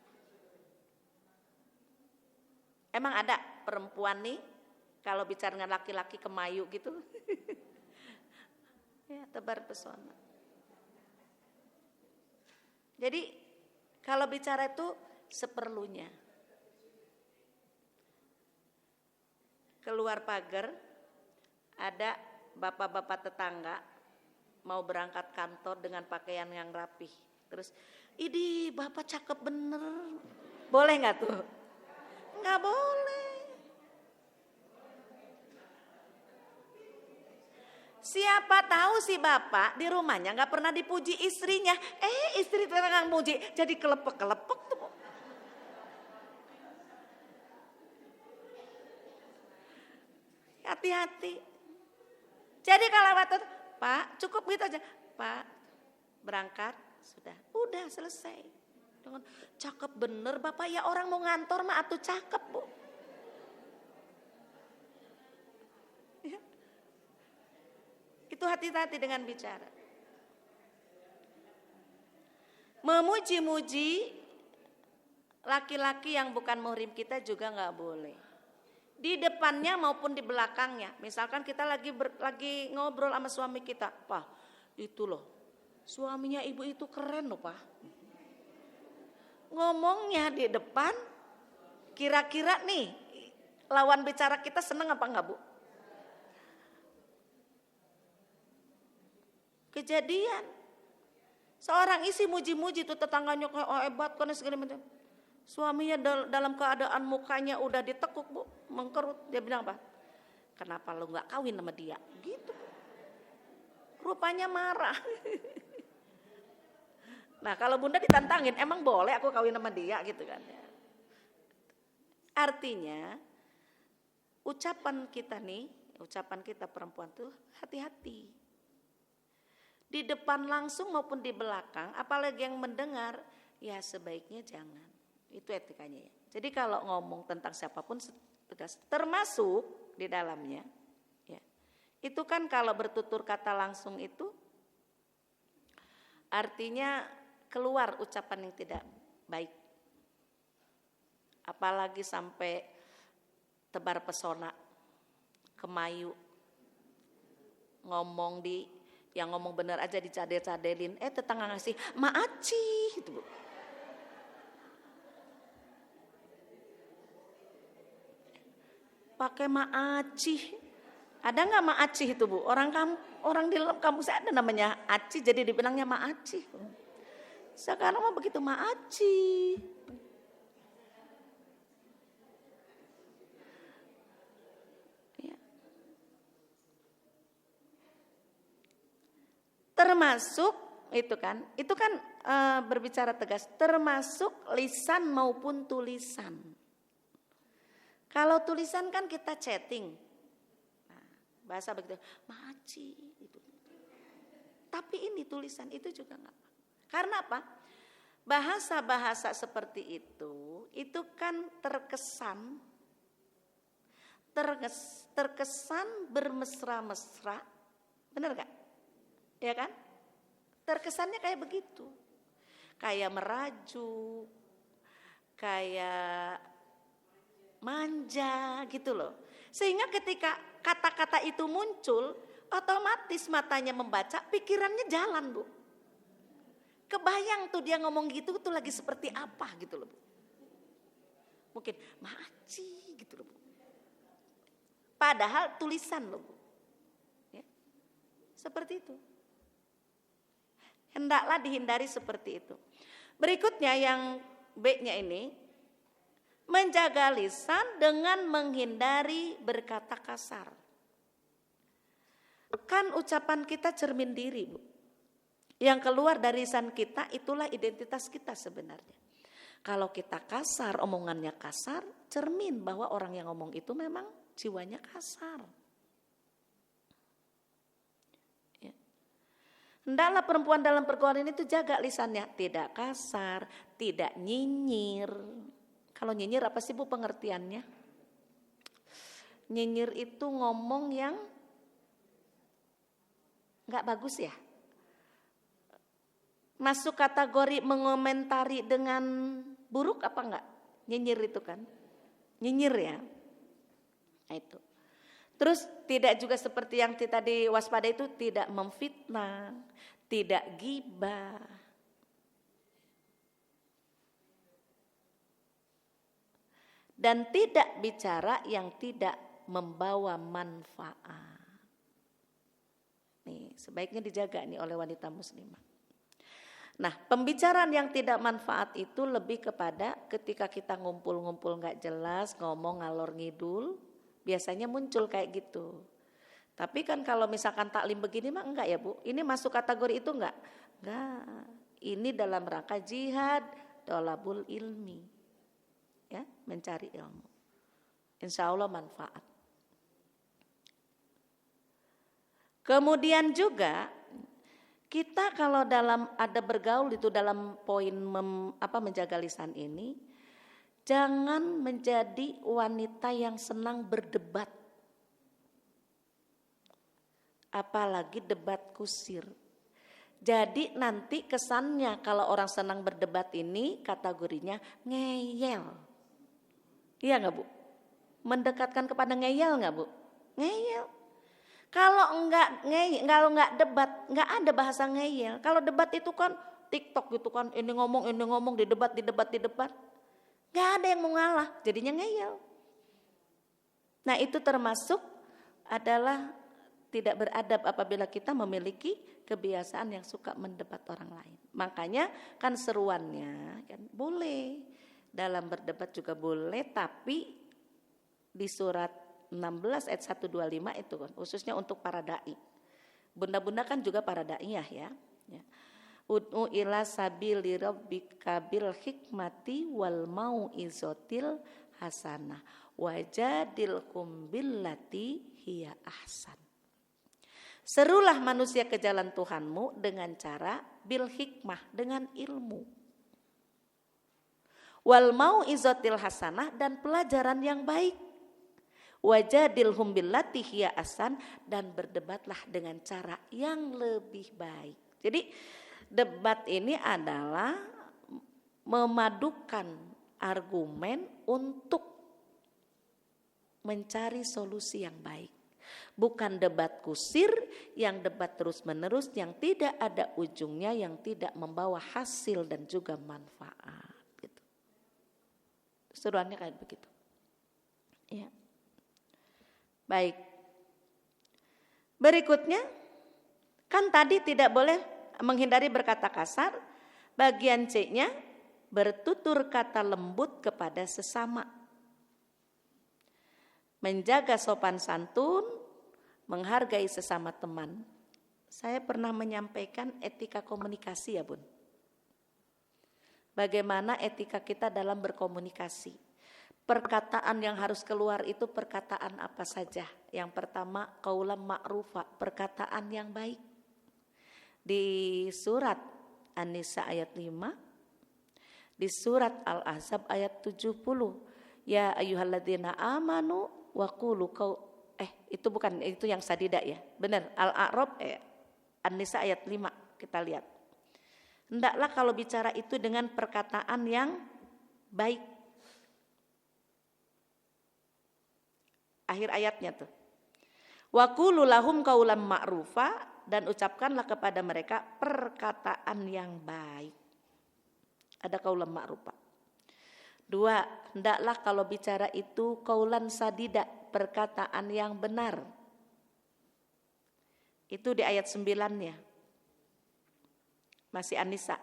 Emang ada perempuan nih kalau bicara dengan laki-laki kemayu gitu, ya tebar pesona. Jadi kalau bicara itu seperlunya. Keluar pagar, ada bapak-bapak tetangga mau berangkat kantor dengan pakaian yang rapih. Terus, "Idi, bapak cakep bener." Boleh nggak tuh? Nggak boleh. Siapa tahu si bapak di rumahnya nggak pernah dipuji istrinya. Istri tetangga muji, jadi kelepek-kelepek tuh. Hati-hati. Jadi kalau waktu Pak cukup gitu aja. Pak berangkat sudah, udah selesai. Dengan cakep bener bapak, ya orang mau ngantor mah atuh cakep Bu. Ya. Itu hati-hati dengan bicara. Memuji-muji laki-laki yang bukan muhrim kita juga nggak boleh. Di depannya maupun di belakangnya. Misalkan kita lagi ngobrol sama suami kita, "Pak, itu loh, suaminya ibu itu keren loh, Pak." Ngomongnya di depan, kira-kira nih lawan bicara kita seneng apa enggak, Bu? Kejadian. Seorang isi muji-muji tuh tetangganya kayak hebat kan segala macam. Suaminya dalam keadaan mukanya udah ditekuk Bu, mengkerut. Dia bilang apa? "Kenapa lu gak kawin sama dia?" Gitu. rupanya marah. Nah kalau bunda ditantangin, emang boleh aku kawin sama dia gitu kan ya. Artinya ucapan kita perempuan tuh hati-hati. Di depan langsung maupun di belakang, apalagi yang mendengar, ya sebaiknya jangan. Itu etikanya ya. Jadi kalau ngomong tentang siapapun tegas, termasuk di dalamnya, ya. Itu kan kalau bertutur kata langsung itu, artinya keluar ucapan yang tidak baik. Apalagi sampai tebar pesona, kemayu, ngomong yang ngomong bener aja dicadel-cadelin, tetangga ngasih maaci gitu Bu. Pakai maaci. Ada nggak maaci itu Bu? Orang di dalam kampus ada namanya aci, jadi dibilangnya maaci. Sekarang mah begitu maaci. Ya. Termasuk itu kan berbicara tegas, termasuk lisan maupun tulisan. Kalau tulisan kan kita chatting, nah, bahasa begitu, maaci itu. Tapi ini tulisan itu juga nggak apa. Karena apa? Bahasa-bahasa seperti itu kan terkesan bermesra-mesra, benar gak? Ya kan? Terkesannya kayak begitu, kayak merajuk, kayak manja gitu loh. Sehingga ketika kata-kata itu muncul, otomatis matanya membaca, pikirannya jalan Bu. Kebayang tuh dia ngomong gitu tuh lagi seperti apa gitu loh Bu. Mungkin maaci gitu loh Bu. Padahal tulisan loh Bu. Ya. Seperti itu. Hendaklah dihindari seperti itu. Berikutnya yang B-nya ini, menjaga lisan dengan menghindari berkata kasar. Kan ucapan kita cermin diri Bu. Yang keluar dari lisan kita itulah identitas kita sebenarnya. Kalau kita kasar, omongannya kasar, cermin bahwa orang yang ngomong itu memang jiwanya kasar. Ya. Hendaklah perempuan dalam pergaulan itu jaga lisannya, tidak kasar, tidak nyinyir. Kalau nyinyir apa sih Bu pengertiannya? Nyinyir itu ngomong yang nggak bagus ya. Masuk kategori mengomentari dengan buruk apa enggak? Nyinyir itu kan. Nyinyir ya. Nah itu. Terus tidak juga seperti yang tadi waspada itu, tidak memfitnah, tidak ghibah. Dan tidak bicara yang tidak membawa manfaat. Nih, sebaiknya dijaga nih oleh wanita muslimah. Nah, pembicaraan yang tidak manfaat itu lebih kepada ketika kita ngumpul-ngumpul gak jelas, ngomong ngalor ngidul, biasanya muncul kayak gitu. Tapi kan kalau misalkan taklim begini mah enggak ya Bu, ini masuk kategori itu enggak? Enggak, ini dalam rangka jihad, thalabul ilmi, ya, mencari ilmu. Insya Allah manfaat. Kemudian juga kita kalau ada bergaul itu dalam poin menjaga lisan ini, jangan menjadi wanita yang senang berdebat. Apalagi debat kusir. Jadi nanti kesannya kalau orang senang berdebat ini kategorinya ngeyel. Iya enggak Bu? Mendekatkan kepada ngeyel enggak Bu? Ngeyel. Kalau enggak debat, enggak ada bahasa ngeyel. Kalau debat itu kan TikTok gitu kan, ini ngomong, di debat. Enggak ada yang mau ngalah, jadinya ngeyel. Nah itu termasuk adalah tidak beradab apabila kita memiliki kebiasaan yang suka mendebat orang lain. Makanya kan seruannya kan boleh, dalam berdebat juga boleh, tapi di surat 16 ayat 125 itu kan khususnya untuk para dai. Bunda-bunda kan juga para da'iyah ya. Ud'u ila sabili rabbika bil hikmati wal mau'izotil hasanah wajadilhum billati hiya ahsan. Serulah manusia ke jalan Tuhanmu dengan cara bil hikmah, dengan ilmu. Wal mau'izotil hasanah, dan pelajaran yang baik. Wajadilhum billati hiya ahsan, dan berdebatlah dengan cara yang lebih baik. Jadi debat ini adalah memadukan argumen untuk mencari solusi yang baik. Bukan debat kusir yang debat terus-menerus, yang tidak ada ujungnya, yang tidak membawa hasil dan juga manfaat. Gitu. Seruannya kayak begitu. Ya. Baik. Berikutnya, kan tadi tidak boleh menghindari berkata kasar. Bagian C-nya, bertutur kata lembut kepada sesama. Menjaga sopan santun, menghargai sesama teman. Saya pernah menyampaikan etika komunikasi ya Bun. Bagaimana etika kita dalam berkomunikasi. Perkataan yang harus keluar itu perkataan apa saja. Yang pertama, qaulan ma'rufa, perkataan yang baik. Di surat An-Nisa ayat 5, di surat Al-Ahzab ayat 70. Ya ayyuhalladzina amanu wa qulu itu bukan, itu yang Sadidah ya. Benar, Al-A'raf An-Nisa ayat 5 kita lihat. Hendaklah kalau bicara itu dengan perkataan yang baik. Akhir ayatnya tuh. Wa qulu lahum qaulan ma'rufa, dan ucapkanlah kepada mereka perkataan yang baik. Ada qaulan ma'rufa. 2, hendaklah kalau bicara itu qaulan sadida, perkataan yang benar. Itu di ayat 9-nya. Masih An-Nisa.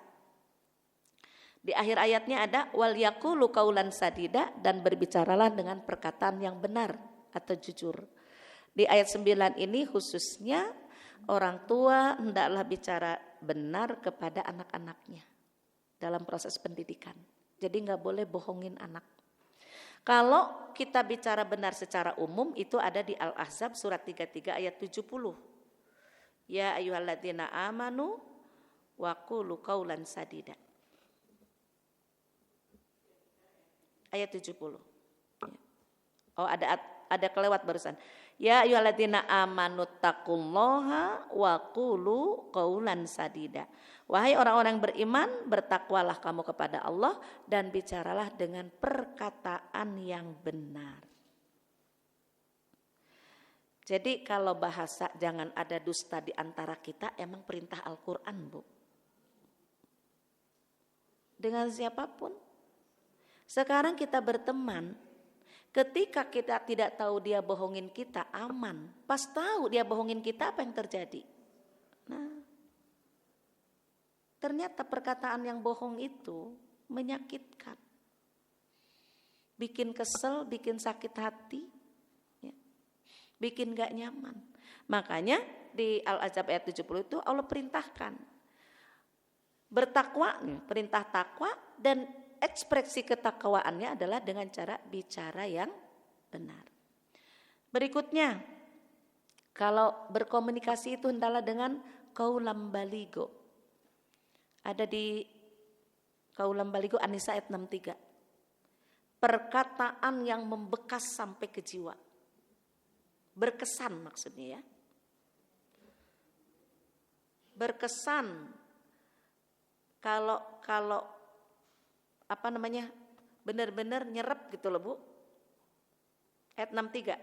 Di akhir ayatnya ada wal yaqulu qaulan sadida, dan berbicaralah dengan perkataan yang benar atau jujur. Di ayat 9 ini khususnya orang tua hendaklah bicara benar kepada anak-anaknya dalam proses pendidikan. Jadi nggak boleh bohongin anak. Kalau kita bicara benar secara umum itu ada di Al-Ahzab surat 33 ayat 70. Ya ayyuhalladzina amanu wa qulu qaulan sadida. Ayat 70. Oh ada kelewat barusan. Ya ayyuhalladzina amanu taqullaha wa qulu qaulan sadida. Wahai orang-orang beriman, bertakwalah kamu kepada Allah dan bicaralah dengan perkataan yang benar. Jadi kalau bahasa jangan ada dusta di antara kita, emang perintah Al-Qur'an, Bu. Dengan siapapun. Sekarang kita berteman, ketika kita tidak tahu dia bohongin kita, aman. Pas tahu dia bohongin kita, apa yang terjadi? Nah, ternyata perkataan yang bohong itu menyakitkan. Bikin kesel, bikin sakit hati, ya. Bikin gak nyaman. Makanya di Al-Ahzab ayat 70 itu Allah perintahkan. Bertakwa, perintah takwa, dan ekspresi ketakwaannya adalah dengan cara bicara yang benar. Berikutnya, kalau berkomunikasi itu hendaklah dengan qaulan baligo. Ada di qaulan baligo An-Nisa ayat 63. Perkataan yang membekas sampai ke jiwa. Berkesan maksudnya ya. Berkesan. Kalau benar-benar nyerap gitu loh Bu. Ayat 63.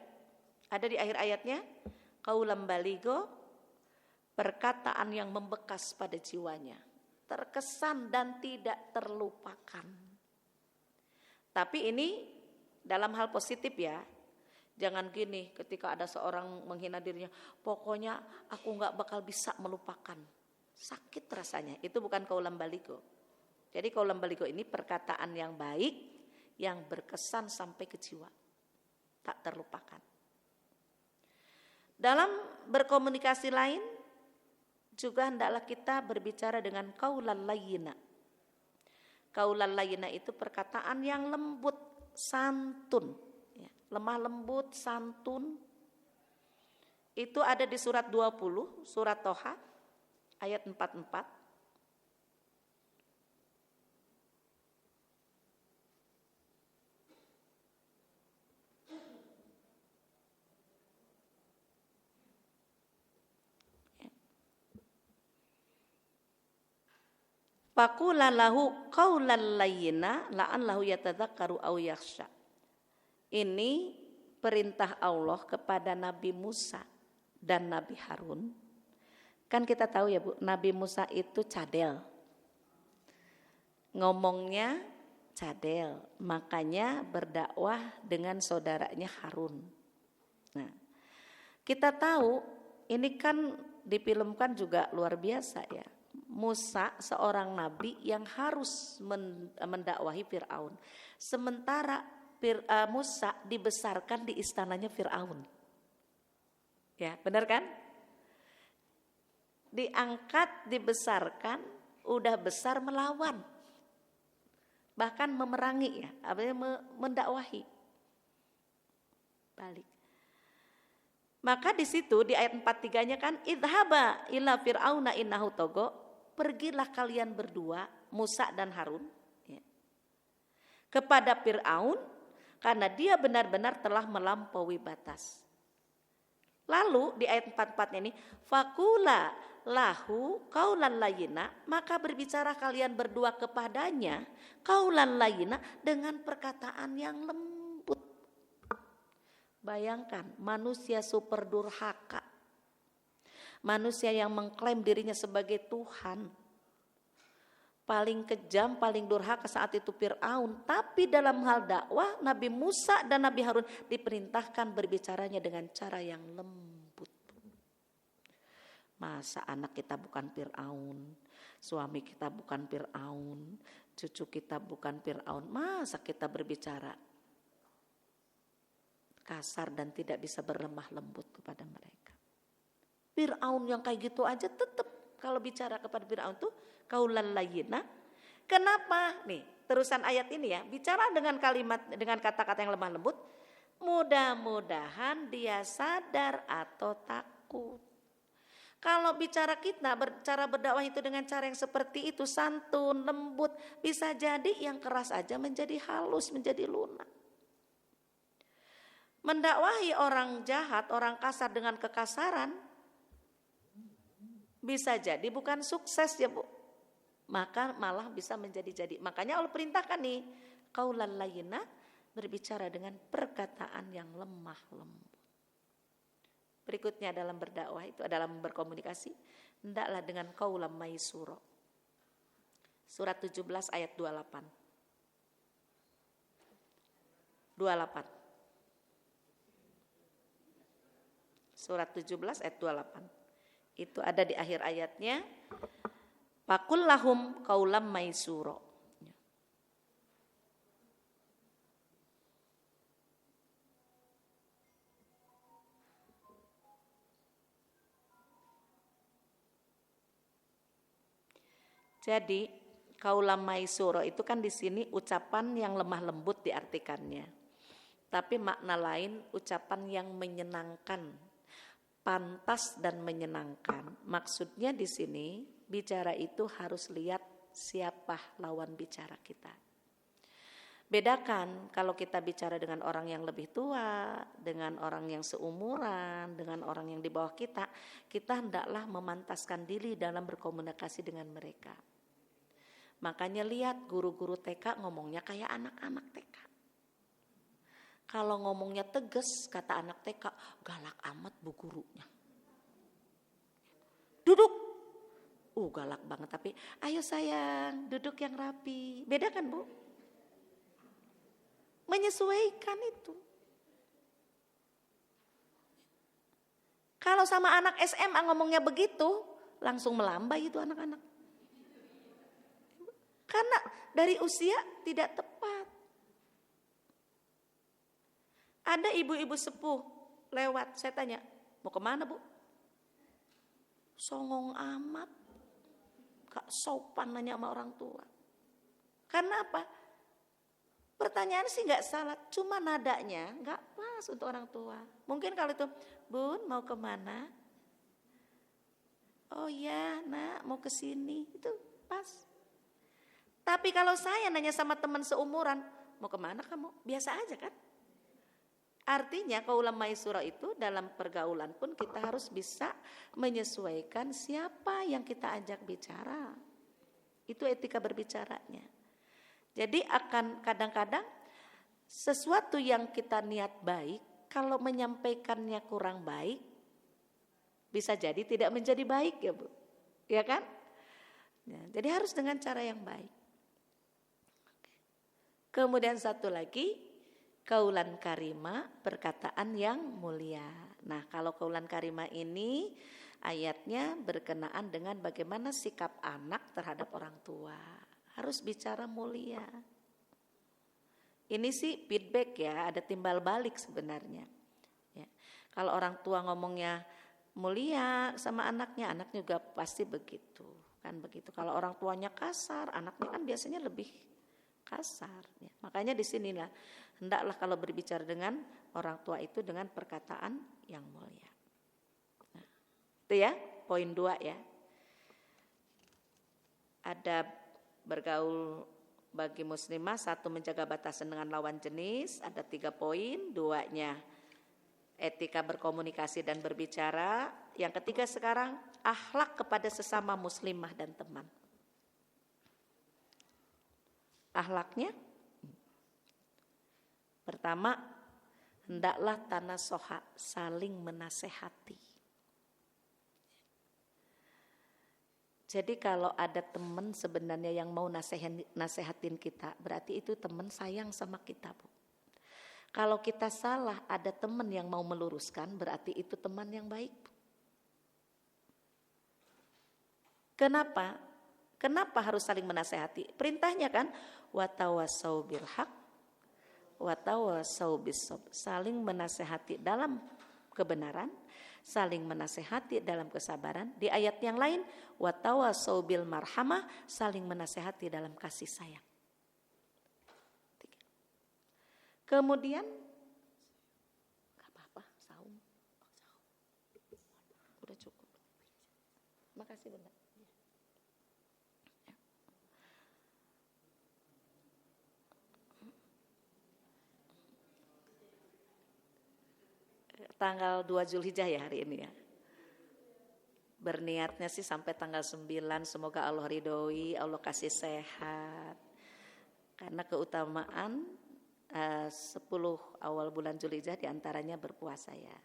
Ada di akhir ayatnya, qaulan baligo, perkataan yang membekas pada jiwanya. Terkesan dan tidak terlupakan. Tapi ini dalam hal positif ya. Jangan gini ketika ada seorang menghina dirinya, pokoknya aku gak bakal bisa melupakan. Sakit rasanya, itu bukan qaulan baligo. Jadi qaulan baligo ini perkataan yang baik, yang berkesan sampai ke jiwa. Tak terlupakan. Dalam berkomunikasi lain, juga hendaklah kita berbicara dengan qaulal layyina. Qaulal layyina itu perkataan yang lembut, santun, ya, lemah lembut, santun. Itu ada di surat 20, surat Toha, ayat 44. Faqula lahu qaulan layyina la'allahu yatadzakkaru aw yakhsha. Ini perintah Allah kepada Nabi Musa dan Nabi Harun. Kan kita tahu ya Bu, Nabi Musa itu cadel. Ngomongnya cadel, makanya berdakwah dengan saudaranya Harun. Nah, kita tahu ini kan difilmkan juga luar biasa ya. Musa seorang nabi yang harus mendakwahi Fir'aun. Sementara Musa dibesarkan di istananya Fir'aun. Ya, benar kan? Diangkat, dibesarkan, udah besar melawan. Bahkan memerangi ya, mendakwahi. Balik. Maka di situ di ayat 43-nya kan idhaba ila fir'auna innahu togo. Pergilah kalian berdua, Musa dan Harun, ya, kepada Fir'aun karena dia benar-benar telah melampaui batas. Lalu di ayat 44 ini, faqula lahu qaulan layyina, maka berbicara kalian berdua kepadanya qaulan layyina dengan perkataan yang lembut. Bayangkan manusia super durhaka. Manusia yang mengklaim dirinya sebagai Tuhan. Paling kejam, paling durhaka saat itu Fir'aun. Tapi dalam hal dakwah Nabi Musa dan Nabi Harun diperintahkan berbicaranya dengan cara yang lembut. Masa anak kita bukan Fir'aun, suami kita bukan Fir'aun, cucu kita bukan Fir'aun. Masa kita berbicara kasar dan tidak bisa berlemah lembut kepada mereka. Fir'aun yang kayak gitu aja tetap kalau bicara kepada Fir'aun tuh qaulan layyina. Kenapa? Nih, terusan ayat ini ya, bicara dengan kalimat, dengan kata-kata yang lemah lembut. Mudah-mudahan dia sadar atau takut. Kalau bicara kita, cara berdakwah itu dengan cara yang seperti itu, santun, lembut, bisa jadi yang keras aja menjadi halus, menjadi lunak. Mendakwahi orang jahat, orang kasar dengan kekasaran, bisa jadi bukan sukses ya Bu. Maka malah bisa menjadi-jadi. Makanya Allah perintahkan nih, qaulan layyina, berbicara dengan perkataan yang lemah lembut. Berikutnya dalam berdakwah itu adalah berkomunikasi, hendaklah dengan qaulan maysura. Surat 17 ayat 28. 28. Surat 17 ayat 28. Itu ada di akhir ayatnya. Faqul lahum qaulam maysura. Jadi qaulam maysura itu kan di sini ucapan yang lemah lembut diartikannya. Tapi makna lain ucapan yang menyenangkan, pantas dan menyenangkan. Maksudnya di sini bicara itu harus lihat siapa lawan bicara kita. Bedakan kalau kita bicara dengan orang yang lebih tua, dengan orang yang seumuran, dengan orang yang di bawah kita hendaklah memantaskan diri dalam berkomunikasi dengan mereka. Makanya lihat guru-guru TK ngomongnya kayak anak-anak TK. Kalau ngomongnya tegas, kata anak TK, galak amat bu gurunya. Duduk. Galak banget, tapi ayo sayang, duduk yang rapi. Beda kan Bu? Menyesuaikan itu. Kalau sama anak SMA ngomongnya begitu, langsung melambai itu anak-anak. Karena dari usia tidak tepat. Ada ibu-ibu sepuh lewat, saya tanya, mau kemana Bu? songong amat, gak sopan nanya sama orang tua. Karena apa? Pertanyaan sih gak salah, cuma nadanya gak pas untuk orang tua. Mungkin kalau itu, Bun mau kemana? Oh ya nak mau ke sini, itu pas. Tapi kalau saya nanya sama teman seumuran, mau kemana kamu? Biasa aja kan? Artinya qaulun maysura itu dalam pergaulan pun kita harus bisa menyesuaikan siapa yang kita ajak bicara. Itu etika berbicaranya. Jadi akan kadang-kadang sesuatu yang kita niat baik, kalau menyampaikannya kurang baik, bisa jadi tidak menjadi baik ya Bu. Ya kan? Ya, jadi harus dengan cara yang baik. Kemudian satu lagi, qaulan karima, perkataan yang mulia. Nah, kalau qaulan karima ini ayatnya berkenaan dengan bagaimana sikap anak terhadap orang tua. Harus bicara mulia. Ini sih feedback ya, ada timbal balik sebenarnya. Ya. Kalau orang tua ngomongnya mulia sama anaknya juga pasti begitu. Kan begitu. Kalau orang tuanya kasar, anaknya kan biasanya lebih kasar. Ya. Makanya di sinilah hendaklah kalau berbicara dengan orang tua itu dengan perkataan yang mulia. Nah, itu ya, poin 2 ya. Ada bergaul bagi muslimah, 1 menjaga batasan dengan lawan jenis, ada 3 poin, 2-nya etika berkomunikasi dan berbicara, yang ketiga sekarang akhlak kepada sesama muslimah dan teman. Akhlaknya pertama, hendaklah tanasoha, saling menasehati. Jadi kalau ada teman sebenarnya yang mau nasehatin kita, berarti itu teman sayang sama kita Bu. Kalau kita salah, ada teman yang mau meluruskan, berarti itu teman yang baik. Kenapa? Kenapa harus saling menasehati? Perintahnya kan, watawasau bil haq, watawasau bis sabr. Saling menasehati dalam kebenaran, saling menasehati dalam kesabaran. Di ayat yang lain, watawasau bil marhamah, saling menasehati dalam kasih sayang. Kemudian gak apa-apa, saum. Udah cukup. Makasih Bunda. Tanggal 2 Zulhijjah ya hari ini ya. Berniatnya sih sampai tanggal 9, semoga Allah ridhoi, Allah kasih sehat. Karena keutamaan 10 awal bulan Zulhijjah diantaranya berpuasa ya.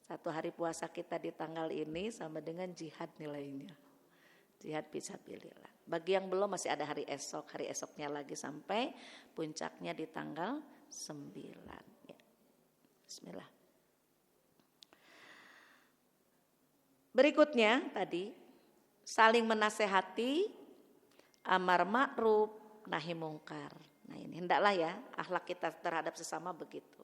1 hari puasa kita di tanggal ini sama dengan jihad nilainya. Jihad fisabilillah. Bagi yang belum masih ada hari esoknya lagi sampai puncaknya di tanggal 9. Ya. Bismillah. Berikutnya tadi saling menasehati, amar ma'ruf, nahi mungkar. Nah ini hendaklah ya akhlak kita terhadap sesama begitu.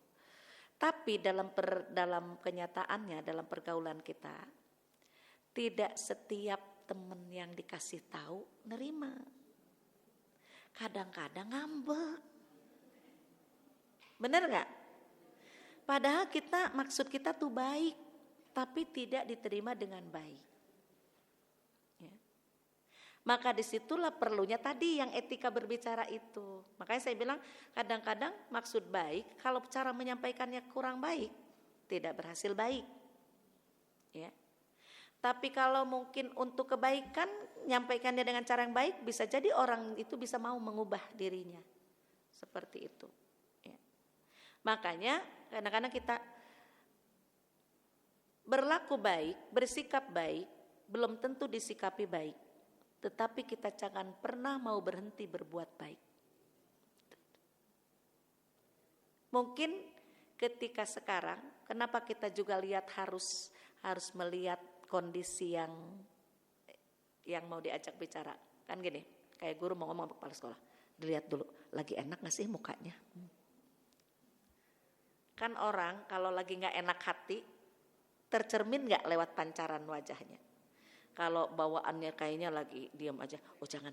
Tapi dalam kenyataannya, dalam pergaulan kita, tidak setiap teman yang dikasih tahu nerima. Kadang-kadang ngambek. Bener gak? Padahal maksud kita tuh baik, tapi tidak diterima dengan baik. Ya. Maka disitulah perlunya tadi yang etika berbicara itu. Makanya saya bilang kadang-kadang maksud baik, kalau cara menyampaikannya kurang baik, tidak berhasil baik. Ya. Tapi kalau mungkin untuk kebaikan, menyampaikannya dengan cara yang baik, bisa jadi orang itu bisa mau mengubah dirinya. Seperti itu. Ya. Makanya kadang-kadang kita berlaku baik, bersikap baik, belum tentu disikapi baik. Tetapi kita jangan pernah mau berhenti berbuat baik. Mungkin ketika sekarang, kenapa kita juga lihat harus melihat kondisi yang mau diajak bicara. Kan gini, kayak guru mau ngomong ke kepala sekolah, dilihat dulu, lagi enak gak sih mukanya? Kan orang kalau lagi gak enak hati, tercermin nggak lewat pancaran wajahnya. Kalau bawaannya kayaknya lagi diam aja, oh jangan,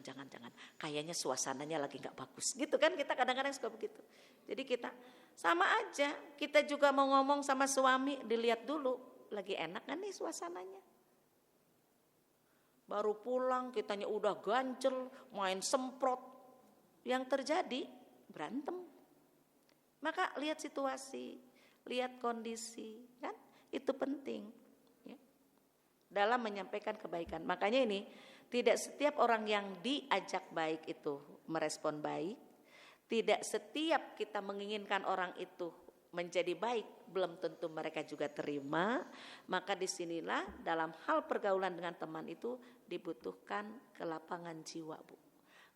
kayaknya suasananya lagi nggak bagus, gitu kan, kita kadang-kadang suka begitu. Jadi kita sama aja, kita juga mau ngomong sama suami, dilihat dulu, lagi enak kan nih suasananya. Baru pulang kitanya udah gancel, main semprot, yang terjadi berantem. Maka lihat situasi, lihat kondisi, kan itu penting. Dalam menyampaikan kebaikan. Makanya ini tidak setiap orang yang diajak baik itu merespon baik. Tidak setiap kita menginginkan orang itu menjadi baik belum tentu mereka juga terima. Maka disinilah dalam hal pergaulan dengan teman itu dibutuhkan kelapangan jiwa, Bu.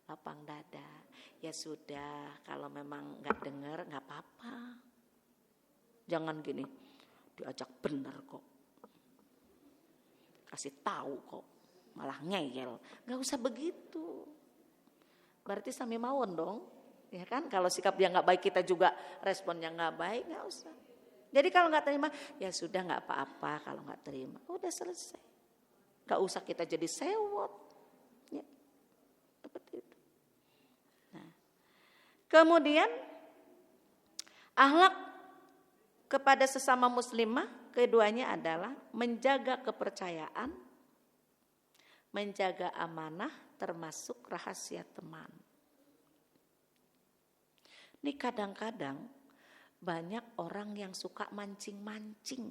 Lapang dada. Ya sudah, kalau memang nggak dengar nggak apa-apa. Jangan gini, diajak benar kok. Kasih tahu kok, malah ngeyel. Gak usah begitu. Berarti sami mawon dong, ya kan? Kalau sikap dia nggak baik, kita juga responnya nggak baik, nggak usah. Jadi kalau nggak terima, ya sudah nggak apa-apa kalau nggak terima, udah selesai. Gak usah kita jadi sewot, ya, seperti itu. Nah, kemudian akhlak kepada sesama muslimah. Keduanya adalah menjaga kepercayaan, menjaga amanah termasuk rahasia teman. Ini kadang-kadang banyak orang yang suka mancing-mancing.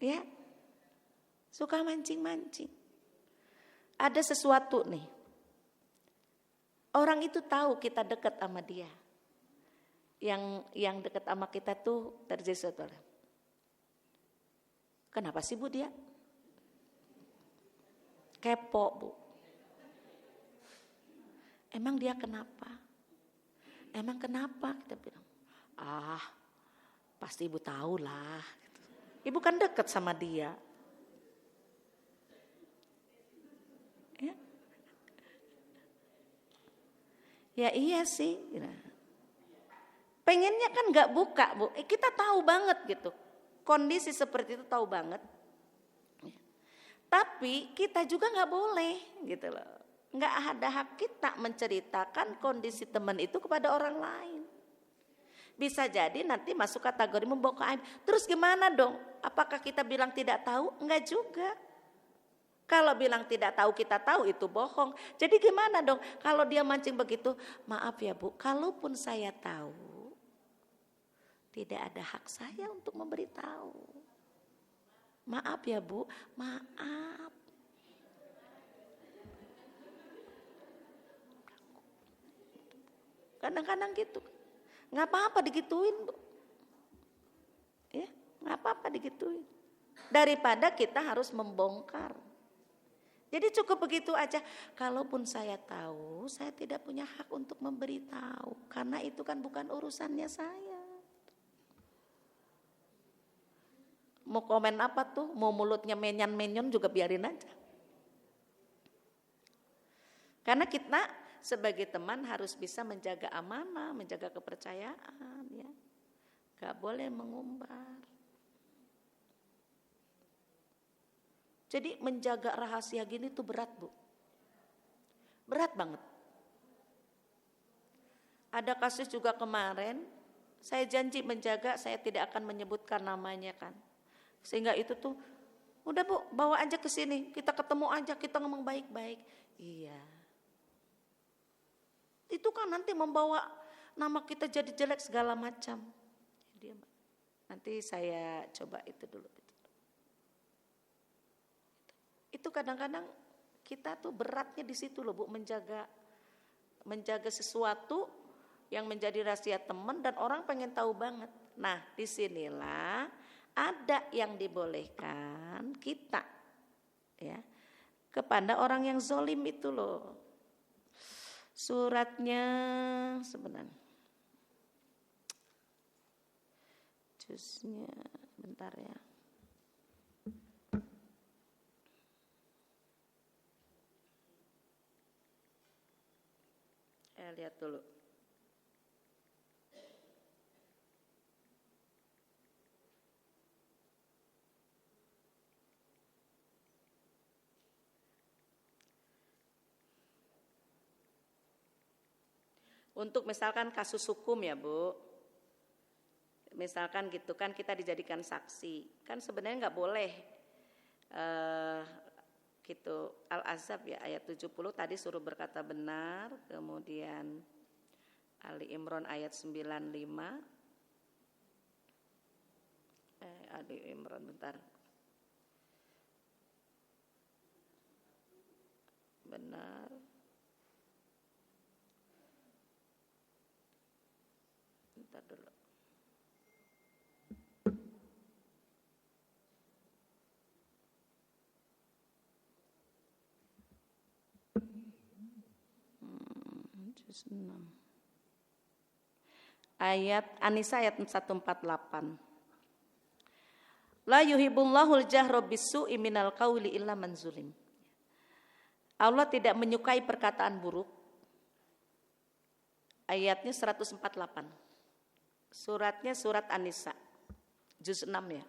Ya, suka mancing-mancing. Ada sesuatu nih. Orang itu tahu kita dekat sama dia. Yang dekat sama kita tuh terjadi sesuatu. Kenapa sih Bu dia? Kepo Bu. Emang dia kenapa? Emang kenapa? Kita bilang, pasti Ibu tahu lah. Ibu kan dekat sama dia. Ya, ya iya sih. Pengennya kan nggak buka Bu, kita tahu banget gitu, kondisi seperti itu tahu banget. Tapi kita juga nggak boleh gitu loh, nggak ada hak kita menceritakan kondisi teman itu kepada orang lain. Bisa jadi nanti masuk kategori membawa aib. Terus gimana dong? Apakah kita bilang tidak tahu? Enggak juga. Kalau bilang tidak tahu kita tahu itu bohong. Jadi gimana dong? Kalau dia mancing begitu, maaf ya Bu, kalaupun saya tahu, tidak ada hak saya untuk memberitahu. Maaf ya Bu, maaf. Kadang-kadang gitu. Nggak apa-apa digituin Bu. Ya, nggak apa-apa digituin. Daripada kita harus membongkar. Jadi cukup begitu aja. Kalaupun saya tahu, saya tidak punya hak untuk memberitahu. Karena itu kan bukan urusannya saya. Mau komen apa tuh, mau mulutnya menyan-menyon juga biarin aja. Karena kita sebagai teman harus bisa menjaga amanah, menjaga kepercayaan, ya. Gak boleh mengumbar. Jadi menjaga rahasia gini tuh berat Bu. Berat banget. Ada kasus juga kemarin, saya janji menjaga, saya tidak akan menyebutkan namanya kan. Sehingga itu tuh, udah Bu, bawa aja ke sini, kita ketemu aja, kita ngomong baik-baik. Iya. Itu kan nanti membawa nama kita jadi jelek segala macam. Nanti saya coba itu dulu. Itu kadang-kadang kita tuh beratnya di situ loh Bu, menjaga sesuatu yang menjadi rahasia teman dan orang pengen tahu banget. Nah, disinilah ada yang dibolehkan kita ya kepada orang yang zolim itu loh. Suratnya sebenarnya jusnya bentar ya. Lihat dulu. Untuk misalkan kasus hukum ya Bu, misalkan gitu kan kita dijadikan saksi, kan sebenarnya nggak boleh gitu. Al-Ahzab ya ayat 70 tadi suruh berkata benar, kemudian Ali Imran ayat 95, Ali Imran bentar, benar, bentar dulu. Juz 6. Ayat An-Nisa ayat 148. La yuhibbullahul jahra bis-su'i minal qauli illa man zulim. Allah tidak menyukai perkataan buruk. Ayatnya 148. Suratnya surat An-Nisa. Juz 6 ya.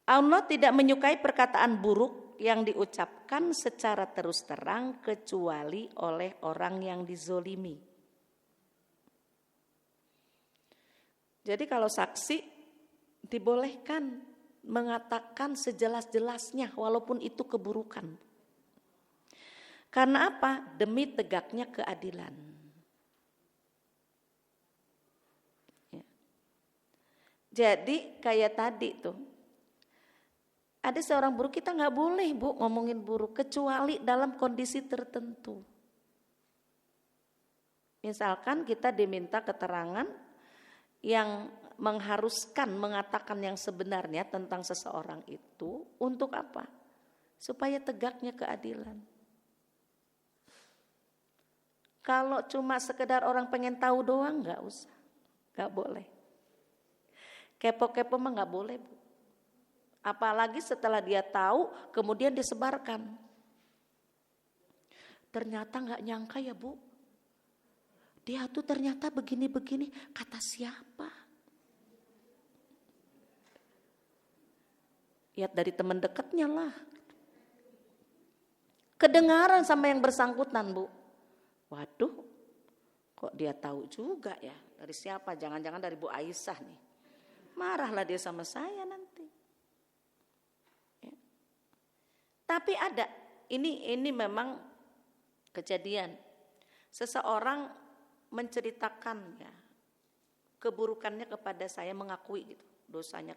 Allah tidak menyukai perkataan buruk yang diucapkan secara terus terang kecuali oleh orang yang dizolimi. Jadi kalau saksi dibolehkan mengatakan sejelas-jelasnya walaupun itu keburukan. Karena apa? Demi tegaknya keadilan. Ya. Jadi kayak tadi tuh. Ada seorang buruk, kita nggak boleh Bu ngomongin buruk kecuali dalam kondisi tertentu. Misalkan kita diminta keterangan yang mengharuskan mengatakan yang sebenarnya tentang seseorang itu untuk apa? Supaya tegaknya keadilan. Kalau cuma sekedar orang pengen tahu doang nggak usah, nggak boleh. Kepo-kepo mah nggak boleh Bu. Apalagi setelah dia tahu kemudian disebarkan. Ternyata nggak nyangka ya Bu. Dia tuh ternyata begini-begini, kata siapa? Ya dari teman dekatnya lah. Kedengaran sama yang bersangkutan Bu. Waduh, kok dia tahu juga ya? Dari siapa? Jangan-jangan dari Bu Aisyah nih. Marahlah dia sama saya nanti. Tapi ada, ini memang kejadian. Seseorang menceritakan ya keburukannya kepada saya, mengakui gitu dosanya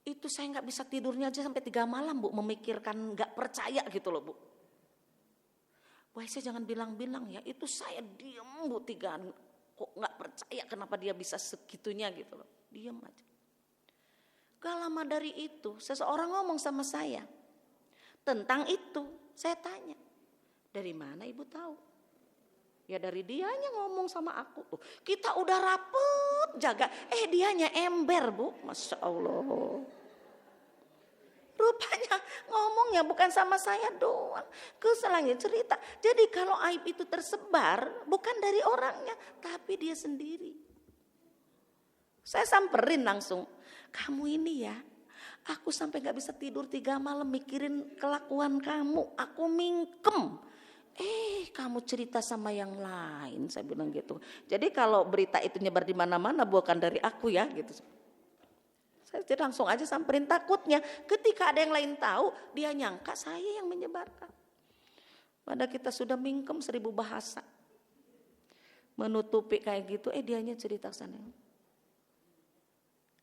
itu saya nggak bisa tidurnya aja sampai 3 malam Bu, memikirkan, nggak percaya gitu loh Bu. Wah saya jangan bilang-bilang ya, itu saya diem Bu 3, kok nggak percaya kenapa dia bisa segitunya gitu loh, diem aja. Gak lama dari itu seseorang ngomong sama saya tentang itu. Saya tanya, dari mana ibu tahu? Ya dari dianya ngomong sama aku. Kita udah rapet jaga, dianya ember Bu. Masya Allah. Rupanya ngomongnya bukan sama saya doang, ke selangnya cerita. Jadi kalau aib itu tersebar bukan dari orangnya, tapi dia sendiri. Saya samperin langsung, kamu ini ya, aku sampai gak bisa tidur 3 malam mikirin kelakuan kamu. Aku mingkem. Kamu cerita sama yang lain, saya bilang gitu. Jadi kalau berita itu nyebar di mana-mana bukan dari aku ya gitu. Saya langsung aja samperin, takutnya ketika ada yang lain tahu dia nyangka saya yang menyebarkan. Padahal kita sudah mingkem 1000 bahasa. Menutupi kayak gitu, dianya cerita sana.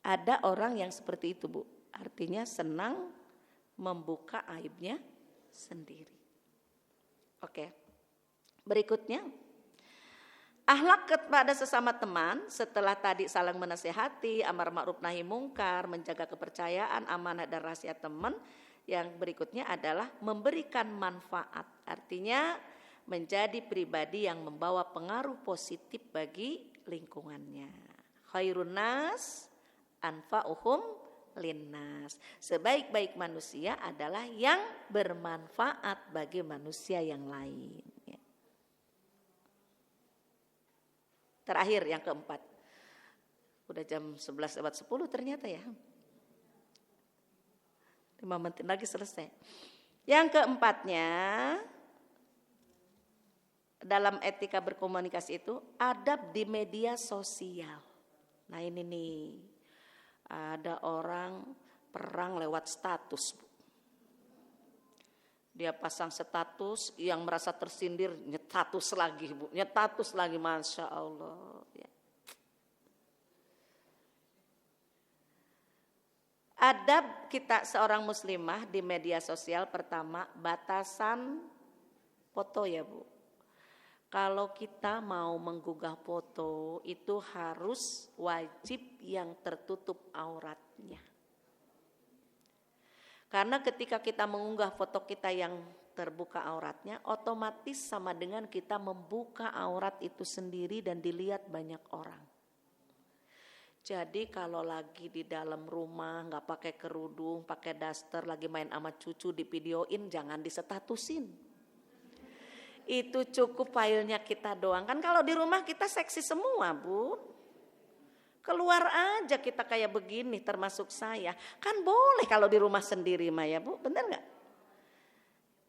Ada orang yang seperti itu Bu. Artinya senang membuka aibnya sendiri. Oke. Berikutnya, akhlak kepada sesama teman setelah tadi saling menasihati, amar ma'ruf nahi mungkar, menjaga kepercayaan, amanah dan rahasia teman. Yang berikutnya adalah memberikan manfaat. Artinya menjadi pribadi yang membawa pengaruh positif bagi lingkungannya. Khairun nas anfa'uhum linnas. Sebaik-baik manusia adalah yang bermanfaat bagi manusia yang lain. Terakhir yang keempat. Udah jam 11:10 ternyata ya. 5 menit lagi selesai. Yang keempatnya, dalam etika berkomunikasi itu adab di media sosial. Nah ini nih, ada orang perang lewat status. Dia pasang status, yang merasa tersindir nyetatus lagi, Bu. Nyetatus lagi, Masya Allah. Ya. Adab kita seorang muslimah di media sosial, pertama batasan foto ya Bu. Kalau kita mau menggugah foto itu harus wajib yang tertutup auratnya. Karena ketika kita mengunggah foto kita yang terbuka auratnya, otomatis sama dengan kita membuka aurat itu sendiri dan dilihat banyak orang. Jadi kalau lagi di dalam rumah nggak pakai kerudung, pakai daster, lagi main sama cucu divideoin, jangan disetatusin. Itu cukup filenya kita doang. Kan kalau di rumah kita seksi semua, Bu. Keluar aja kita kayak begini, termasuk saya. Kan boleh kalau di rumah sendiri mah ya Bu, benar nggak?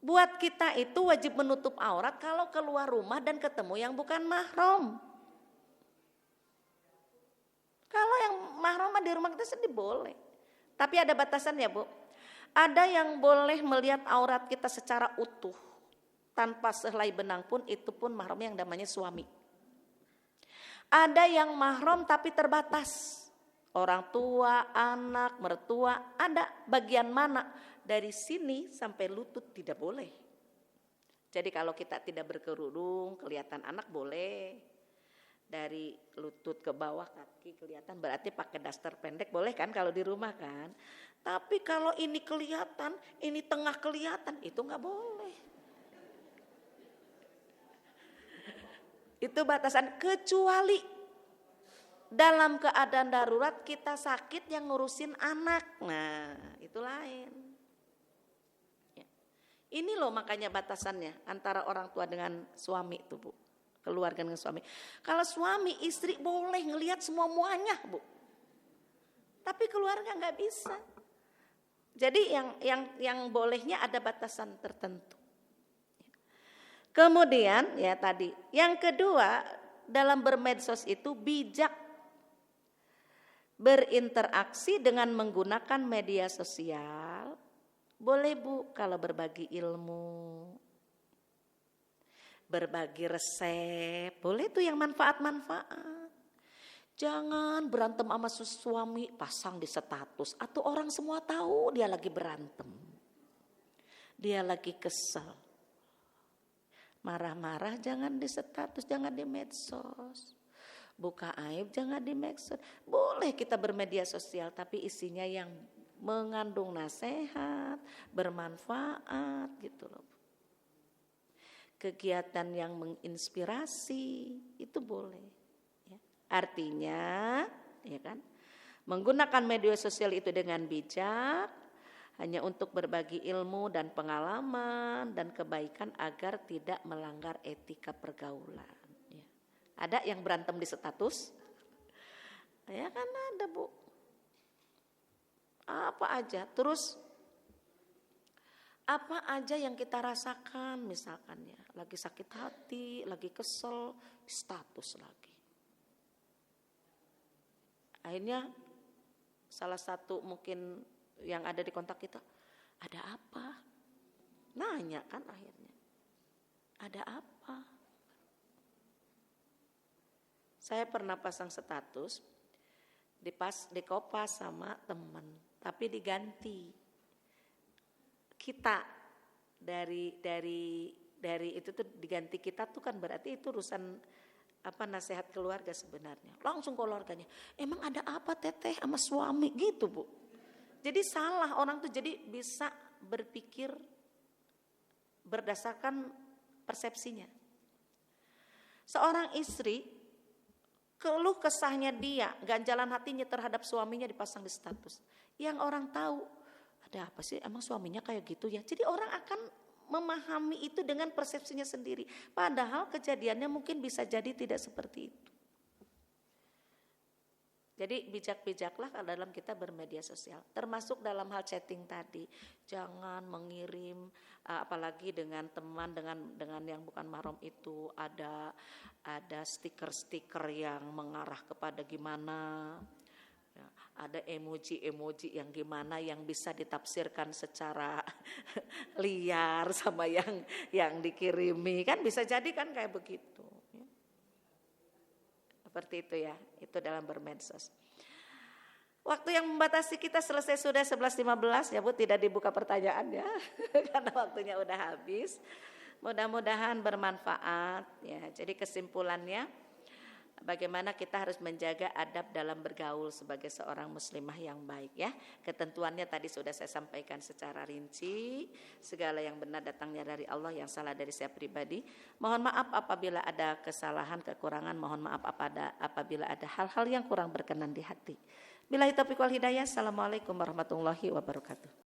Buat kita itu wajib menutup aurat kalau keluar rumah dan ketemu yang bukan mahram. Kalau yang mahram di rumah kita sendiri boleh. Tapi ada batasannya Bu. Ada yang boleh melihat aurat kita secara utuh. Tanpa sehelai benang pun, itu pun mahram yang namanya suami. Ada yang mahram tapi terbatas. Orang tua, anak, mertua, ada bagian mana. Dari sini sampai lutut tidak boleh. Jadi kalau kita tidak berkerudung, kelihatan anak boleh. Dari lutut ke bawah kaki kelihatan, berarti pakai daster pendek boleh kan kalau di rumah kan. Tapi kalau ini kelihatan, ini tengah kelihatan, itu gak boleh. Itu batasan, kecuali dalam keadaan darurat kita sakit yang ngurusin anak. Nah itu lain ya. Ini loh makanya batasannya antara orang tua dengan suami itu Bu. Keluarga dengan suami. Kalau suami istri boleh ngelihat semuanya Bu. Tapi keluarga gak bisa. Jadi yang bolehnya ada batasan tertentu. Kemudian ya tadi, yang kedua dalam bermedsos itu bijak berinteraksi dengan menggunakan media sosial. Boleh Bu kalau berbagi ilmu, berbagi resep, boleh tuh yang manfaat-manfaat. Jangan berantem sama suami pasang di status atau orang semua tahu dia lagi berantem, dia lagi kesel. Marah-marah jangan di status, jangan di medsos. Buka aib jangan di medsos. Boleh kita bermedia sosial tapi isinya yang mengandung nasihat, bermanfaat gitu loh. Kegiatan yang menginspirasi itu boleh. Ya. Artinya, ya kan, menggunakan media sosial itu dengan bijak. Hanya untuk berbagi ilmu dan pengalaman dan kebaikan agar tidak melanggar etika pergaulan. Ya. Ada yang berantem di status? Ya kan ada Bu. Apa aja. Terus apa aja yang kita rasakan misalkan ya. Lagi sakit hati, lagi kesel, status lagi. Akhirnya salah satu mungkin yang ada di kontak kita, ada apa? Nanya kan akhirnya, ada apa? Saya pernah pasang status di kopas sama teman, tapi diganti. Kita dari itu tuh diganti kita tuh kan berarti itu urusan nasihat keluarga sebenarnya. Langsung keluarganya, emang ada apa teteh sama suami gitu Bu. Jadi salah orang tuh jadi bisa berpikir berdasarkan persepsinya. Seorang istri keluh kesahnya dia, ganjalan hatinya terhadap suaminya dipasang di status. Yang orang tahu, ada apa sih emang suaminya kayak gitu ya. Jadi orang akan memahami itu dengan persepsinya sendiri. Padahal kejadiannya mungkin bisa jadi tidak seperti itu. Jadi bijak-bijaklah dalam kita bermedia sosial, termasuk dalam hal chatting tadi. Jangan mengirim apalagi dengan teman dengan yang bukan mahram itu ada stiker-stiker yang mengarah kepada gimana. Ya, ada emoji-emoji yang gimana yang bisa ditafsirkan secara liar sama yang dikirimi, kan bisa jadi kan kayak begitu. Seperti itu ya, itu dalam bermedsos. Waktu yang membatasi kita selesai sudah 11.15 ya Bu, tidak dibuka pertanyaan ya karena waktunya udah habis. Mudah-mudahan bermanfaat ya. Jadi kesimpulannya, bagaimana kita harus menjaga adab dalam bergaul sebagai seorang muslimah yang baik ya. Ketentuannya tadi sudah saya sampaikan secara rinci. Segala yang benar datangnya dari Allah, yang salah dari saya pribadi. Mohon maaf apabila ada kesalahan, kekurangan. Mohon maaf apabila ada hal-hal yang kurang berkenan di hati. Billahi taufiq wal hidayah. Assalamualaikum warahmatullahi wabarakatuh.